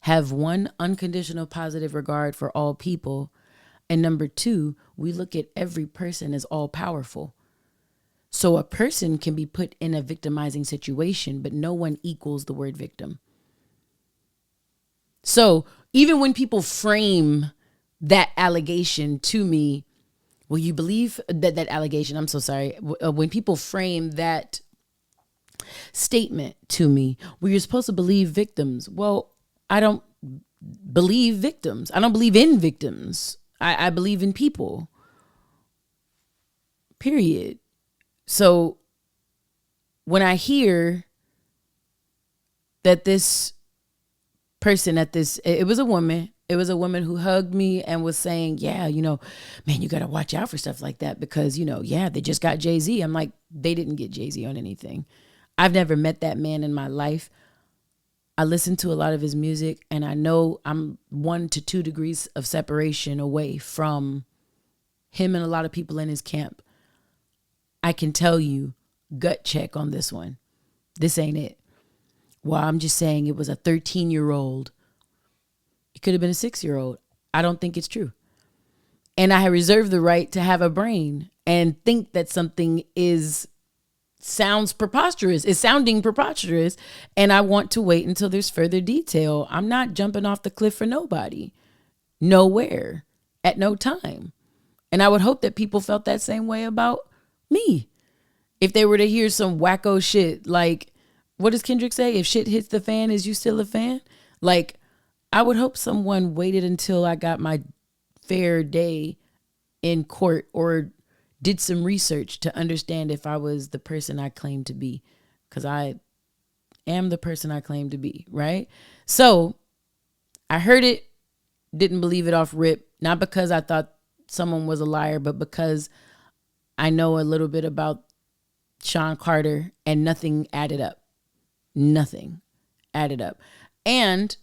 have one, unconditional positive regard for all people. And number two, we look at every person as all powerful. So a person can be put in a victimizing situation, but no one equals the word victim. So even when people frame that allegation to me, will you believe that allegation? I'm so sorry. When people frame that statement to me, well, you're supposed to believe victims. Well, I don't believe victims. I don't believe in victims. I believe in people. Period. So when I hear that this person it was a woman. It was a woman who hugged me and was saying, yeah, man, you got to watch out for stuff like that because, they just got Jay-Z. I'm like, they didn't get Jay-Z on anything. I've never met that man in my life. I listen to a lot of his music and I know I'm 1 to 2 degrees of separation away from him and a lot of people in his camp. I can tell you, gut check on this one. This ain't it. Well, I'm just saying it was a 13-year-old. It could have been a 6-year-old. I don't think it's true. And I reserve the right to have a brain and think that something sounds preposterous. It's sounding preposterous. And I want to wait until there's further detail. I'm not jumping off the cliff for nobody. Nowhere. At no time. And I would hope that people felt that same way about me. If they were to hear some wacko shit, like, what does Kendrick say? If shit hits the fan, is you still a fan? Like, I would hope someone waited until I got my fair day in court or did some research to understand if I was the person I claimed to be. Because I am the person I claim to be, right? So I heard it, didn't believe it off rip. Not because I thought someone was a liar, but because I know a little bit about Sean Carter and nothing added up. Nothing added up. And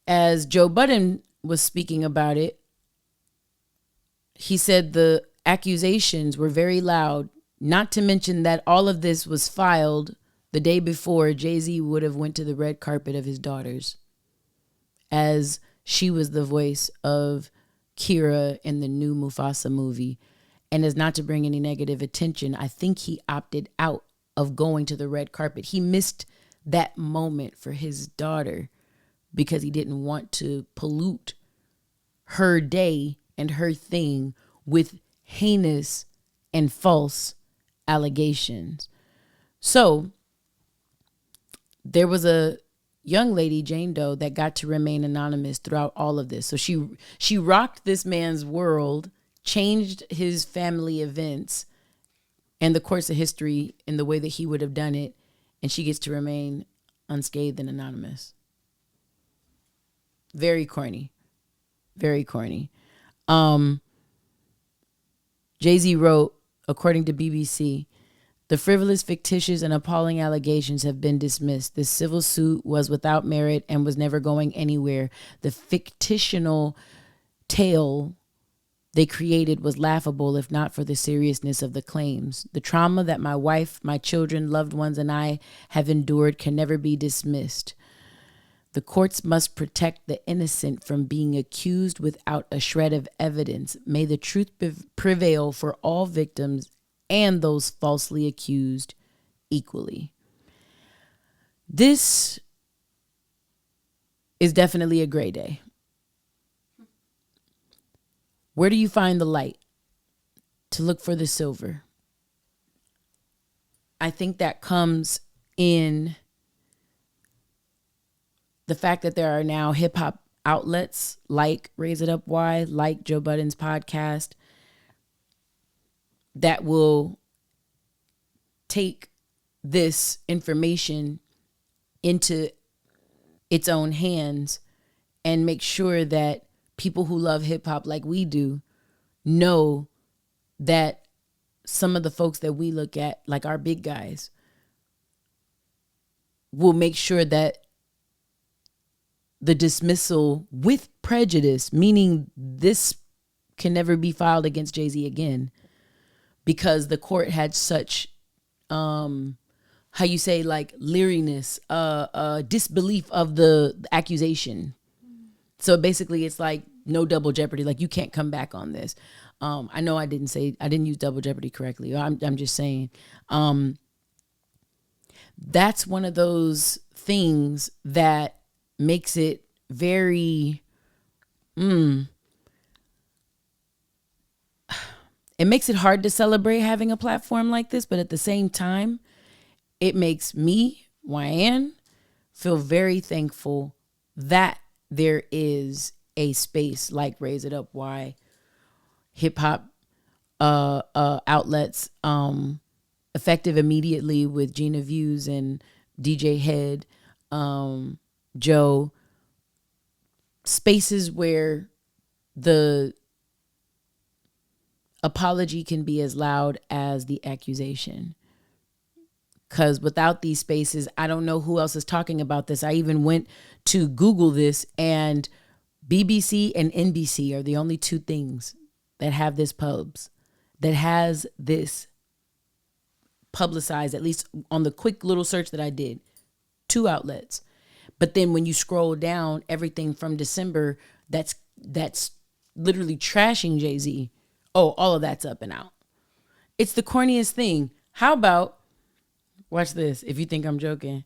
as Joe Budden was speaking about it, he said the accusations were very loud, not to mention that all of this was filed the day before Jay-Z would have went to the red carpet of his daughters, as she was the voice of Kira in the new Mufasa movie. And as not to bring any negative attention, I think he opted out of going to the red carpet. He missed that moment for his daughter because he didn't want to pollute her day and her thing with heinous and false allegations. So there was a young lady, Jane Doe, that got to remain anonymous throughout all of this. So she rocked this man's world, changed his family events, and the course of history in the way that he would have done it, and she gets to remain unscathed and anonymous. Very corny. Very corny. Jay-Z wrote, according to BBC, the frivolous, fictitious, and appalling allegations have been dismissed. This civil suit was without merit and was never going anywhere. The fictional tale they created was laughable if not for the seriousness of the claims. The trauma that my wife, my children, loved ones, and I have endured can never be dismissed. The courts must protect the innocent from being accused without a shred of evidence. May the truth prevail for all victims and those falsely accused equally. This is definitely a gray day. Where do you find the light? To look for the silver. I think that comes in the fact that there are now hip hop outlets like Raise It Up Y, like Joe Budden's podcast, that will take this information into its own hands and make sure that people who love hip hop like we do know that some of the folks that we look at, like our big guys, will make sure that the dismissal with prejudice, meaning this can never be filed against Jay-Z again, because the court had such, how you say, like leeriness, disbelief of the accusation. So basically it's like no double jeopardy. Like you can't come back on this. I know I didn't use double jeopardy correctly. I'm just saying, that's one of those things that makes it very, it makes it hard to celebrate having a platform like this, but at the same time, it makes me, Wyann, feel very thankful that there is a space like Raise It Up Y, hip hop outlets, effective immediately with Gina Views and DJ Head, Joe, spaces where the apology can be as loud as the accusation. Because without these spaces, I don't know who else is talking about this. I even went to Google this, and BBC and NBC are the only two things that have this that has this publicized, at least on the quick little search that I did. 2 outlets. But then when you scroll down, everything from December that's literally trashing Jay-Z, all of that's up and out. It's the corniest thing. How about, watch this, if you think I'm joking,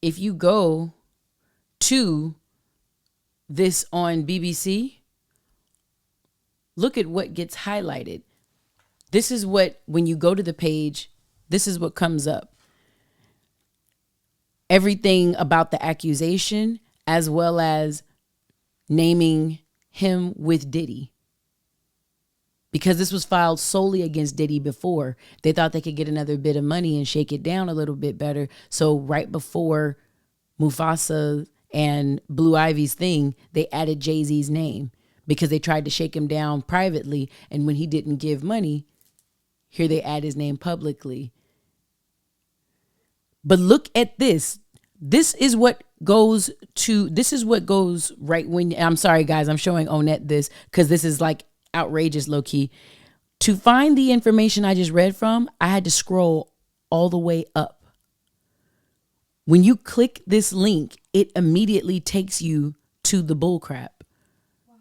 if you go to this on BBC, look at what gets highlighted. This is what, when you go to the page, this is what comes up. Everything about the accusation, as well as naming him with Diddy. Because this was filed solely against Diddy before. They thought they could get another bit of money and shake it down a little bit better. So right before Mufasa and Blue Ivy's thing, they added Jay-Z's name because they tried to shake him down privately. And when he didn't give money, here they add his name publicly. But look at this. This is what goes right when, I'm sorry guys, I'm showing Onette this because this is like outrageous low key. To find the information I just read from, I had to scroll all the way up. When you click this link, it immediately takes you to the bullcrap. Wow.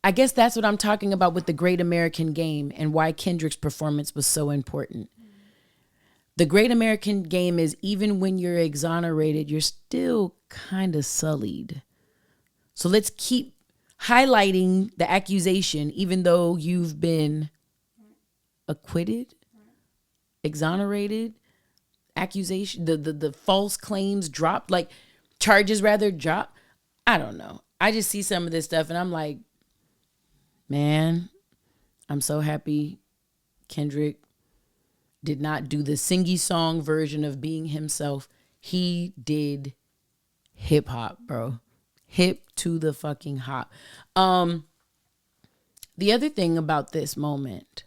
I guess that's what I'm talking about with the Great American Game and why Kendrick's performance was so important. The Great American Game is, even when you're exonerated, you're still kind of sullied. So let's keep highlighting the accusation, even though you've been acquitted, exonerated, accusation, the false claims dropped, like charges rather dropped. I don't know. I just see some of this stuff and I'm like, man, I'm so happy Kendrick did not do the singy song version of being himself. He did hip hop, bro. Hip to the fucking hop. The other thing about this moment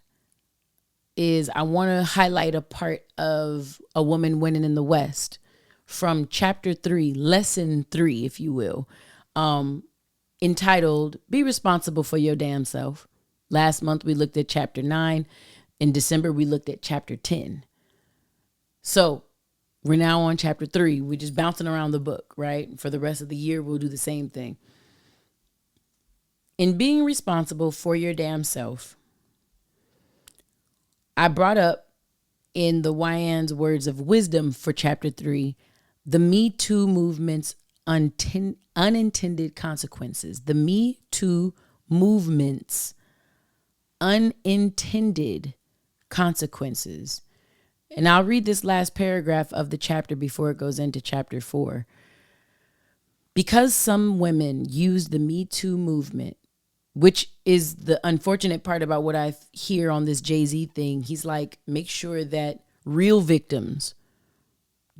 is I want to highlight a part of A Woman Winning in the West from chapter 3, lesson 3, if you will, entitled Be Responsible for Your Damn Self. Last month we looked at chapter 9. In December we looked at chapter 10. So we're now on chapter 3. We're just bouncing around the book, right? For the rest of the year we'll do the same thing. In being responsible for your damn self, I brought up in the Wyann's words of wisdom for chapter 3, the Me Too movement's unintended consequences. The Me Too movement's unintended consequences. And I'll read this last paragraph of the chapter before it goes into chapter 4. Because some women use the Me Too movement, which is the unfortunate part about what I hear on this Jay-Z thing. He's like, make sure that real victims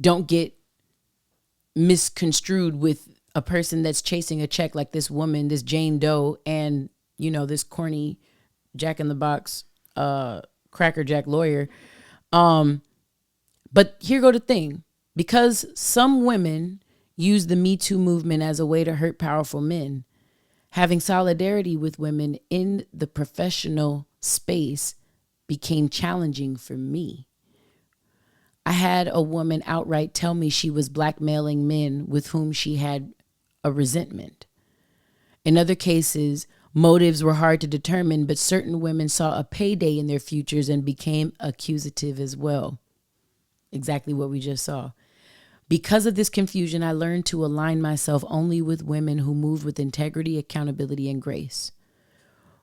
don't get misconstrued with a person that's chasing a check like this woman, this Jane Doe, and, you know, this corny Jack in the Box, Cracker Jack lawyer. But here go the thing. Because some women use the Me Too movement as a way to hurt powerful men, having solidarity with women in the professional space became challenging for me. I had a woman outright tell me she was blackmailing men with whom she had a resentment. In other cases, motives were hard to determine, but certain women saw a payday in their futures and became accusative as well. Exactly what we just saw. Because of this confusion, I learned to align myself only with women who move with integrity, accountability, and grace.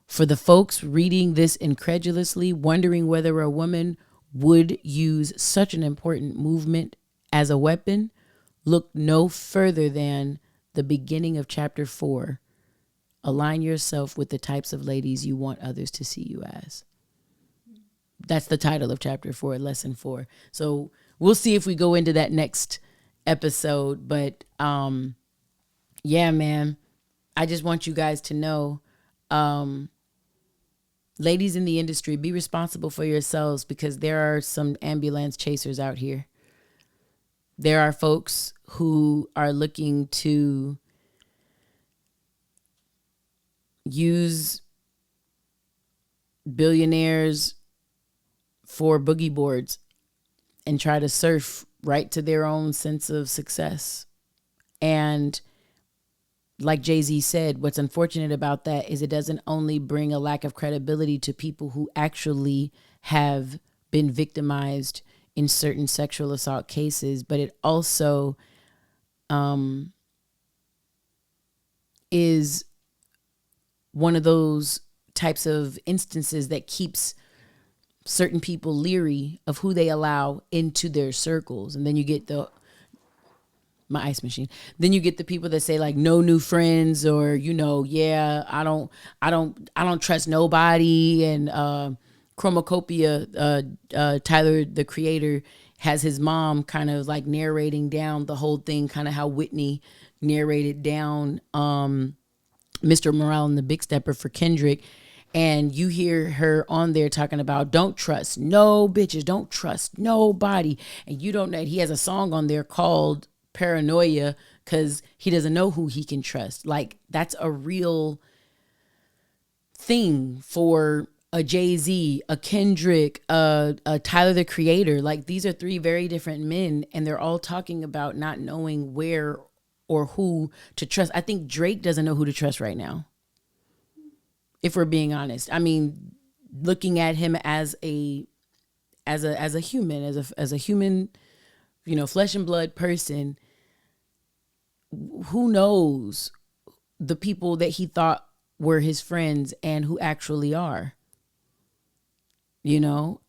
For the folks reading this incredulously, wondering whether a woman would use such an important movement as a weapon, look no further than the beginning of chapter 4. Align yourself with the types of ladies you want others to see you as. That's the title of chapter 4, lesson 4. So we'll see if we go into that next episode, but yeah, man, I just want you guys to know, ladies in the industry, be responsible for yourselves, because there are some ambulance chasers out here. There are folks who are looking to use billionaires for boogie boards and try to surf right to their own sense of success. And like Jay-Z said, what's unfortunate about that is it doesn't only bring a lack of credibility to people who actually have been victimized in certain sexual assault cases, but it also is one of those types of instances that keeps certain people leery of who they allow into their circles. And then you get my ice machine. Then you get the people that say like no new friends, or, you know, yeah, I don't trust nobody. And Chromacopia, Tyler, the creator, has his mom kind of like narrating down the whole thing, kind of how Whitney narrated down Mr. Morale and the Big Stepper for Kendrick. And you hear her on there talking about don't trust no bitches, don't trust nobody. And you don't know, he has a song on there called Paranoia because he doesn't know who he can trust. Like, that's a real thing for a Jay-Z, a Kendrick, a Tyler, the Creator. Like, these are three very different men, and they're all talking about not knowing where or who to trust. I think Drake doesn't know who to trust right now, if we're being honest. I mean, looking at him as a human, as a human, you know, flesh and blood person, who knows the people that he thought were his friends and who actually are. You know,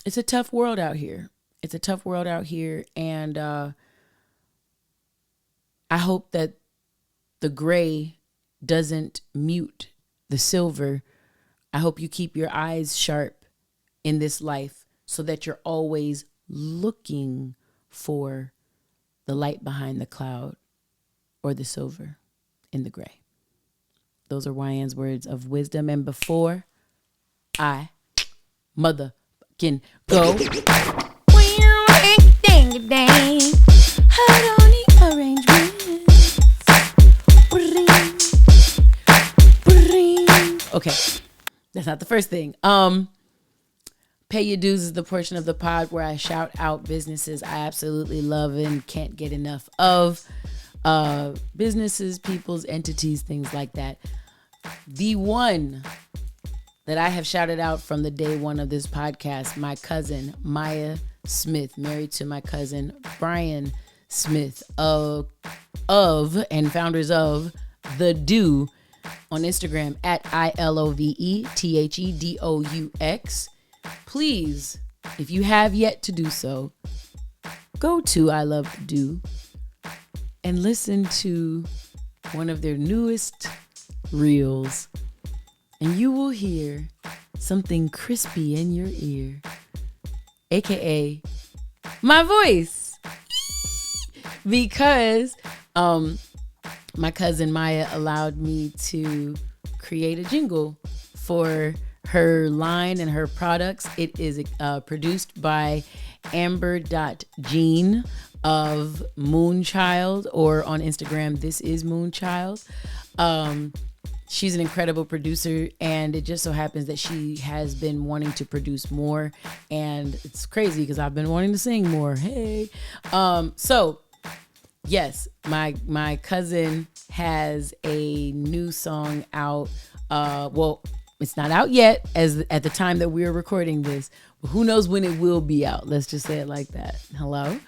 it's a tough world out here. It's a tough world out here, and I hope that the gray doesn't mute the silver I hope you keep your eyes sharp in this life so that you're always looking for the light behind the cloud or the silver in the gray. Those are Wyann's words of wisdom. And before I motherfucking go, okay, that's not the first thing. Pay your dues is the portion of the pod where I shout out businesses I absolutely love and can't get enough of. Businesses, peoples, entities, things like that. The one that I have shouted out from the day one of this podcast, my cousin Maya Smith, married to my cousin Brian Smith of and founders of The Do on Instagram at ILOVETHEDOUX. Please, if you have yet to do so, go to I Love To Do and listen to one of their newest reels, and you will hear something crispy in your ear, aka my voice, because my cousin Maya allowed me to create a jingle for her line and her products. It is produced by Amber.Jean of Moonchild, or on Instagram, this is Moonchild. She's an incredible producer, and it just so happens that she has been wanting to produce more, and it's crazy because I've been wanting to sing more. Hey. So yes, my cousin has a new song out. Well, it's not out yet as at the time that we're recording this, but who knows when it will be out. Let's just say it like that. Hello?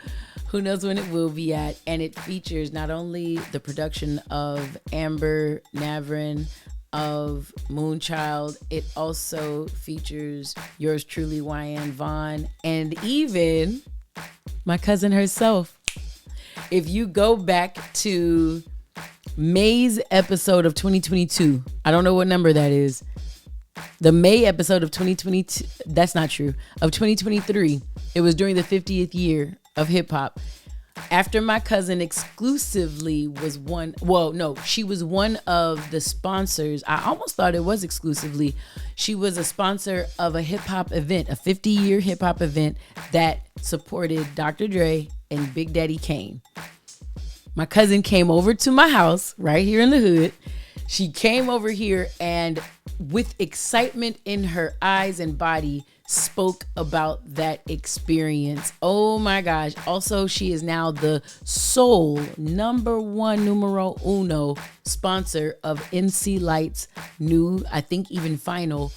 Who knows when it will be at? And it features not only the production of Amber Navrin of Moonchild, it also features yours truly, Wyann, Vaughn, and even my cousin herself. If you go back to May's episode of 2022, I don't know what number that is. The May episode of 2022, that's not true, of 2023. It was during the 50th year of hip hop. After my cousin exclusively was she was one of the sponsors. I almost thought it was exclusively. She was a sponsor of a hip hop event, a 50-year hip hop event that supported Dr. Dre and Big Daddy Kane. My cousin came over to my house right here in the hood. She came over here and with excitement in her eyes and body spoke about that experience. Oh my gosh. Also, she is now the sole numero uno sponsor of MC Light's new, I think even final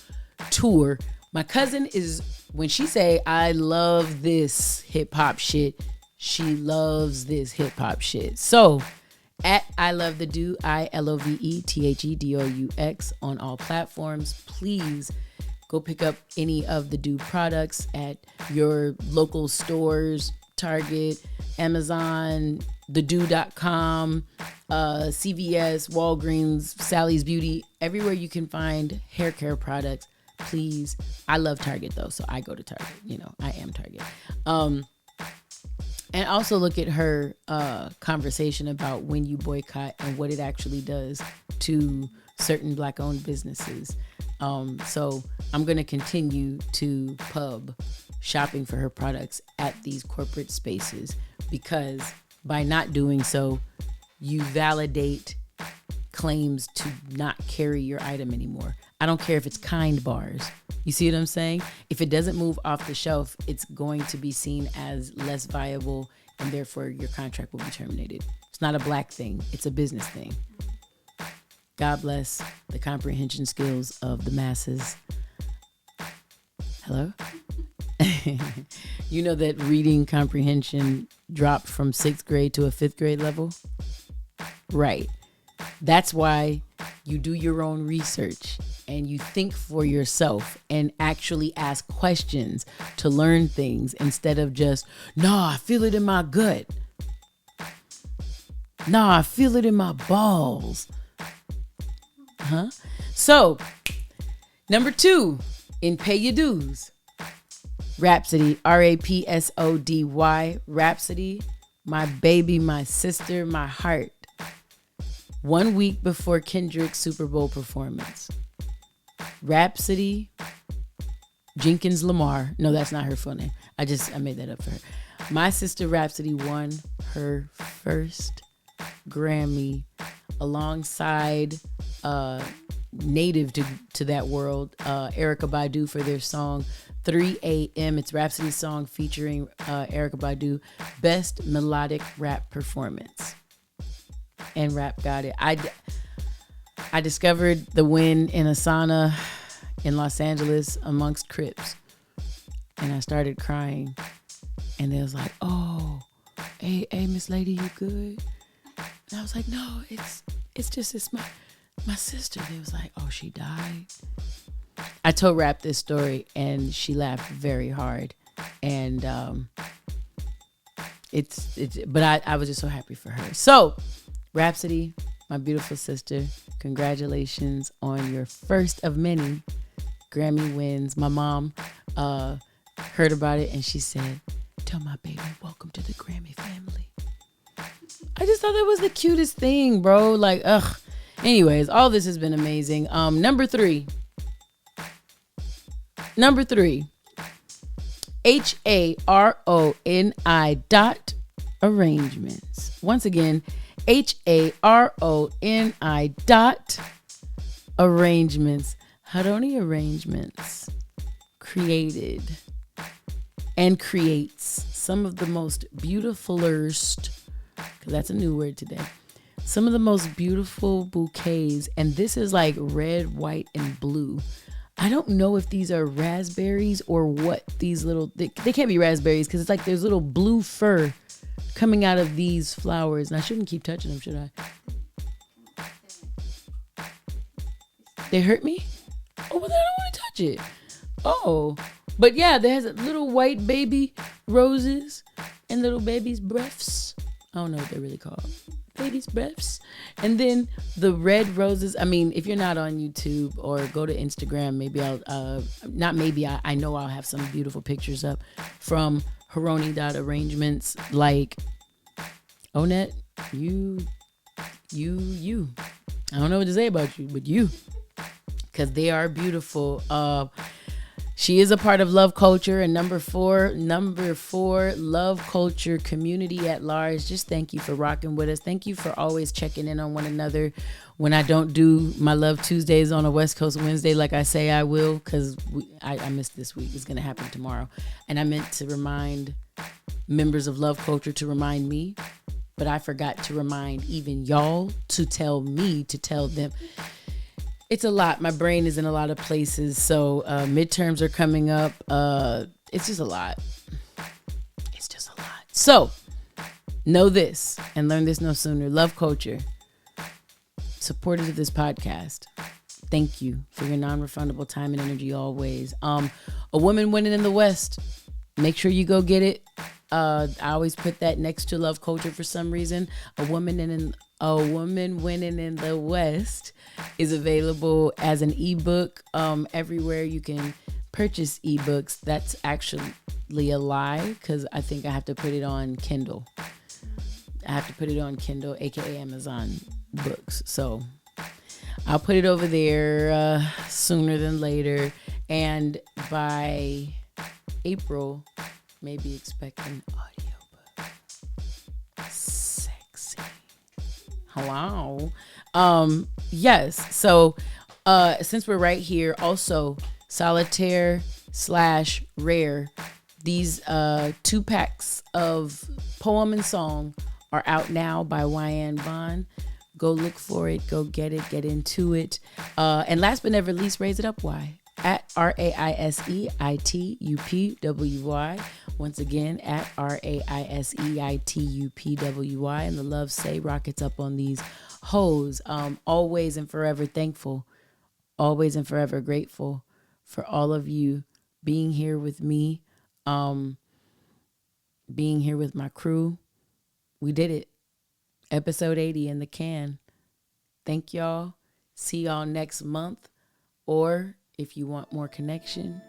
tour. My cousin is, when she say, I love this hip hop shit, she loves this hip hop shit. So at I Love The Do, ILOVETHEDOUX on all platforms. Please go pick up any of the Do products at your local stores, Target, Amazon, thedo.com, CVS, Walgreens, Sally's Beauty, everywhere you can find hair care products. Please. I love Target though, so I go to Target. You know, I am Target. And also look at her conversation about when you boycott and what it actually does to certain Black-owned businesses. So I'm going to continue to pub shopping for her products at these corporate spaces, because by not doing so, you validate claims to not carry your item anymore. I don't care if it's Kind bars. You see what I'm saying? If it doesn't move off the shelf, it's going to be seen as less viable, and therefore your contract will be terminated. It's not a Black thing. It's a business thing. God bless the comprehension skills of the masses. Hello? You know that reading comprehension dropped from 6th grade to a 5th grade level? Right. That's why you do your own research and you think for yourself and actually ask questions to learn things instead of just, nah, I feel it in my gut. Nah, I feel it in my balls. So Number 2, in Pay Your Dues. Rhapsody, Rapsody. Rhapsody, my baby, my sister, my heart. 1 week before Kendrick's Super Bowl performance. Rhapsody Jenkins Lamar. No, that's not her full name. I made that up for her. My sister Rhapsody won her first Grammy alongside native to that world, Erykah Badu, for their song 3 a.m. It's Rhapsody's song featuring Erykah Badu, Best Melodic Rap Performance. And rap got it. I discovered the win in a sauna in Los Angeles amongst Crips. And I started crying. And they was like, oh, hey, Miss Lady, you good? And I was like, no, it's my sister. They was like, oh, she died. I told Rap this story and she laughed very hard. And but I was just so happy for her. So, Rhapsody, my beautiful sister, congratulations on your first of many Grammy wins. My mom heard about it and she said, tell my baby, welcome to the Grammy family. I just thought that was the cutest thing, bro. Like, ugh. Anyways, all this has been amazing. Number three, HARONI arrangements. Once again, HARONI arrangements. Haroni arrangements created and creates some of the most beautifulest, because that's a new word today, some of the most beautiful bouquets. And this is like red, white, and blue. I don't know if these are raspberries or what these little, they can't be raspberries because it's like there's little blue fur coming out of these flowers. And I shouldn't keep touching them, should I? They hurt me? Oh, well, then I don't want to touch it. Oh, but yeah, there's little white baby roses and little baby's breaths. I don't know what they're really called. Baby's breaths. And then the red roses. I mean, if you're not on YouTube or go to Instagram, maybe I know I'll have some beautiful pictures up from Haroni.arrangements. Like, Onet, you. I don't know what to say about you, but you. Because they are beautiful. She is a part of Love Culture. And number four, Love Culture community at large. Just thank you for rocking with us. Thank you for always checking in on one another when I don't do my Love Tuesdays on a West Coast Wednesday like I say I will, because I missed this week. It's going to happen tomorrow. And I meant to remind members of Love Culture to remind me, but I forgot to remind even y'all to tell me to tell them. It's a lot. My brain is in a lot of places. So midterms are coming up. It's just a lot. So know this and learn this no sooner. Love Culture, supporters of this podcast, thank you for your non-refundable time and energy always. A Woman Winning in the West. Make sure you go get it. I always put that next to Love Culture for some reason. A Woman Winning in the West is available as an ebook everywhere you can purchase ebooks. That's actually a lie, because I think I have to put it on Kindle. Aka Amazon Books. So I'll put it over there sooner than later. And by April, maybe expect an audiobook. Sexy. Hello. Yes. So, since we're right here, also Solitaire / Rare, these 2 packs of poem and song are out now by Wyann, Vaughn. Go look for it. Go get it. Get into it. And last but never least, raise it up. Why? At RAISEITUPWY. Once again, at RAISEITUPWY. And the love say rockets up on these hoes. Always and forever thankful. Always and forever grateful for all of you being here with me. Being here with my crew. We did it. Episode 80 in the can. Thank y'all. See y'all next month. Or If you want more connection,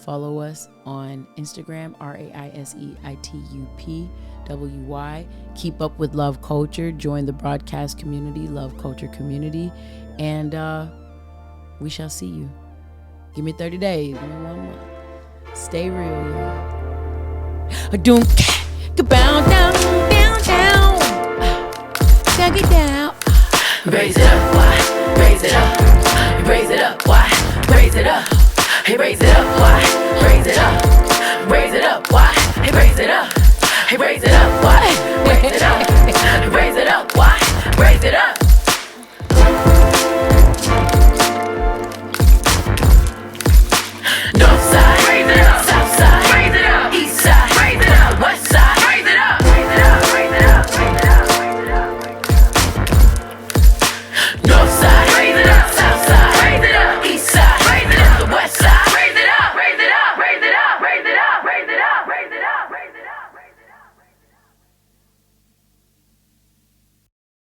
follow us on Instagram, RAISEITUPWY. Keep up with Love Culture. Join the broadcast community, Love Culture community. And we shall see you. Give me 30 days. 1 month. Stay real, y'all. Doom, get bound down, down, down. Take it down. Raise it up, why? Raise it up. Raise it up, why? Raise it up. Hey, raise it up, why? Raise it up. Raise it up, why? Hey, raise it up. Hey, raise it up, why? Raise it up. Raise it up, why?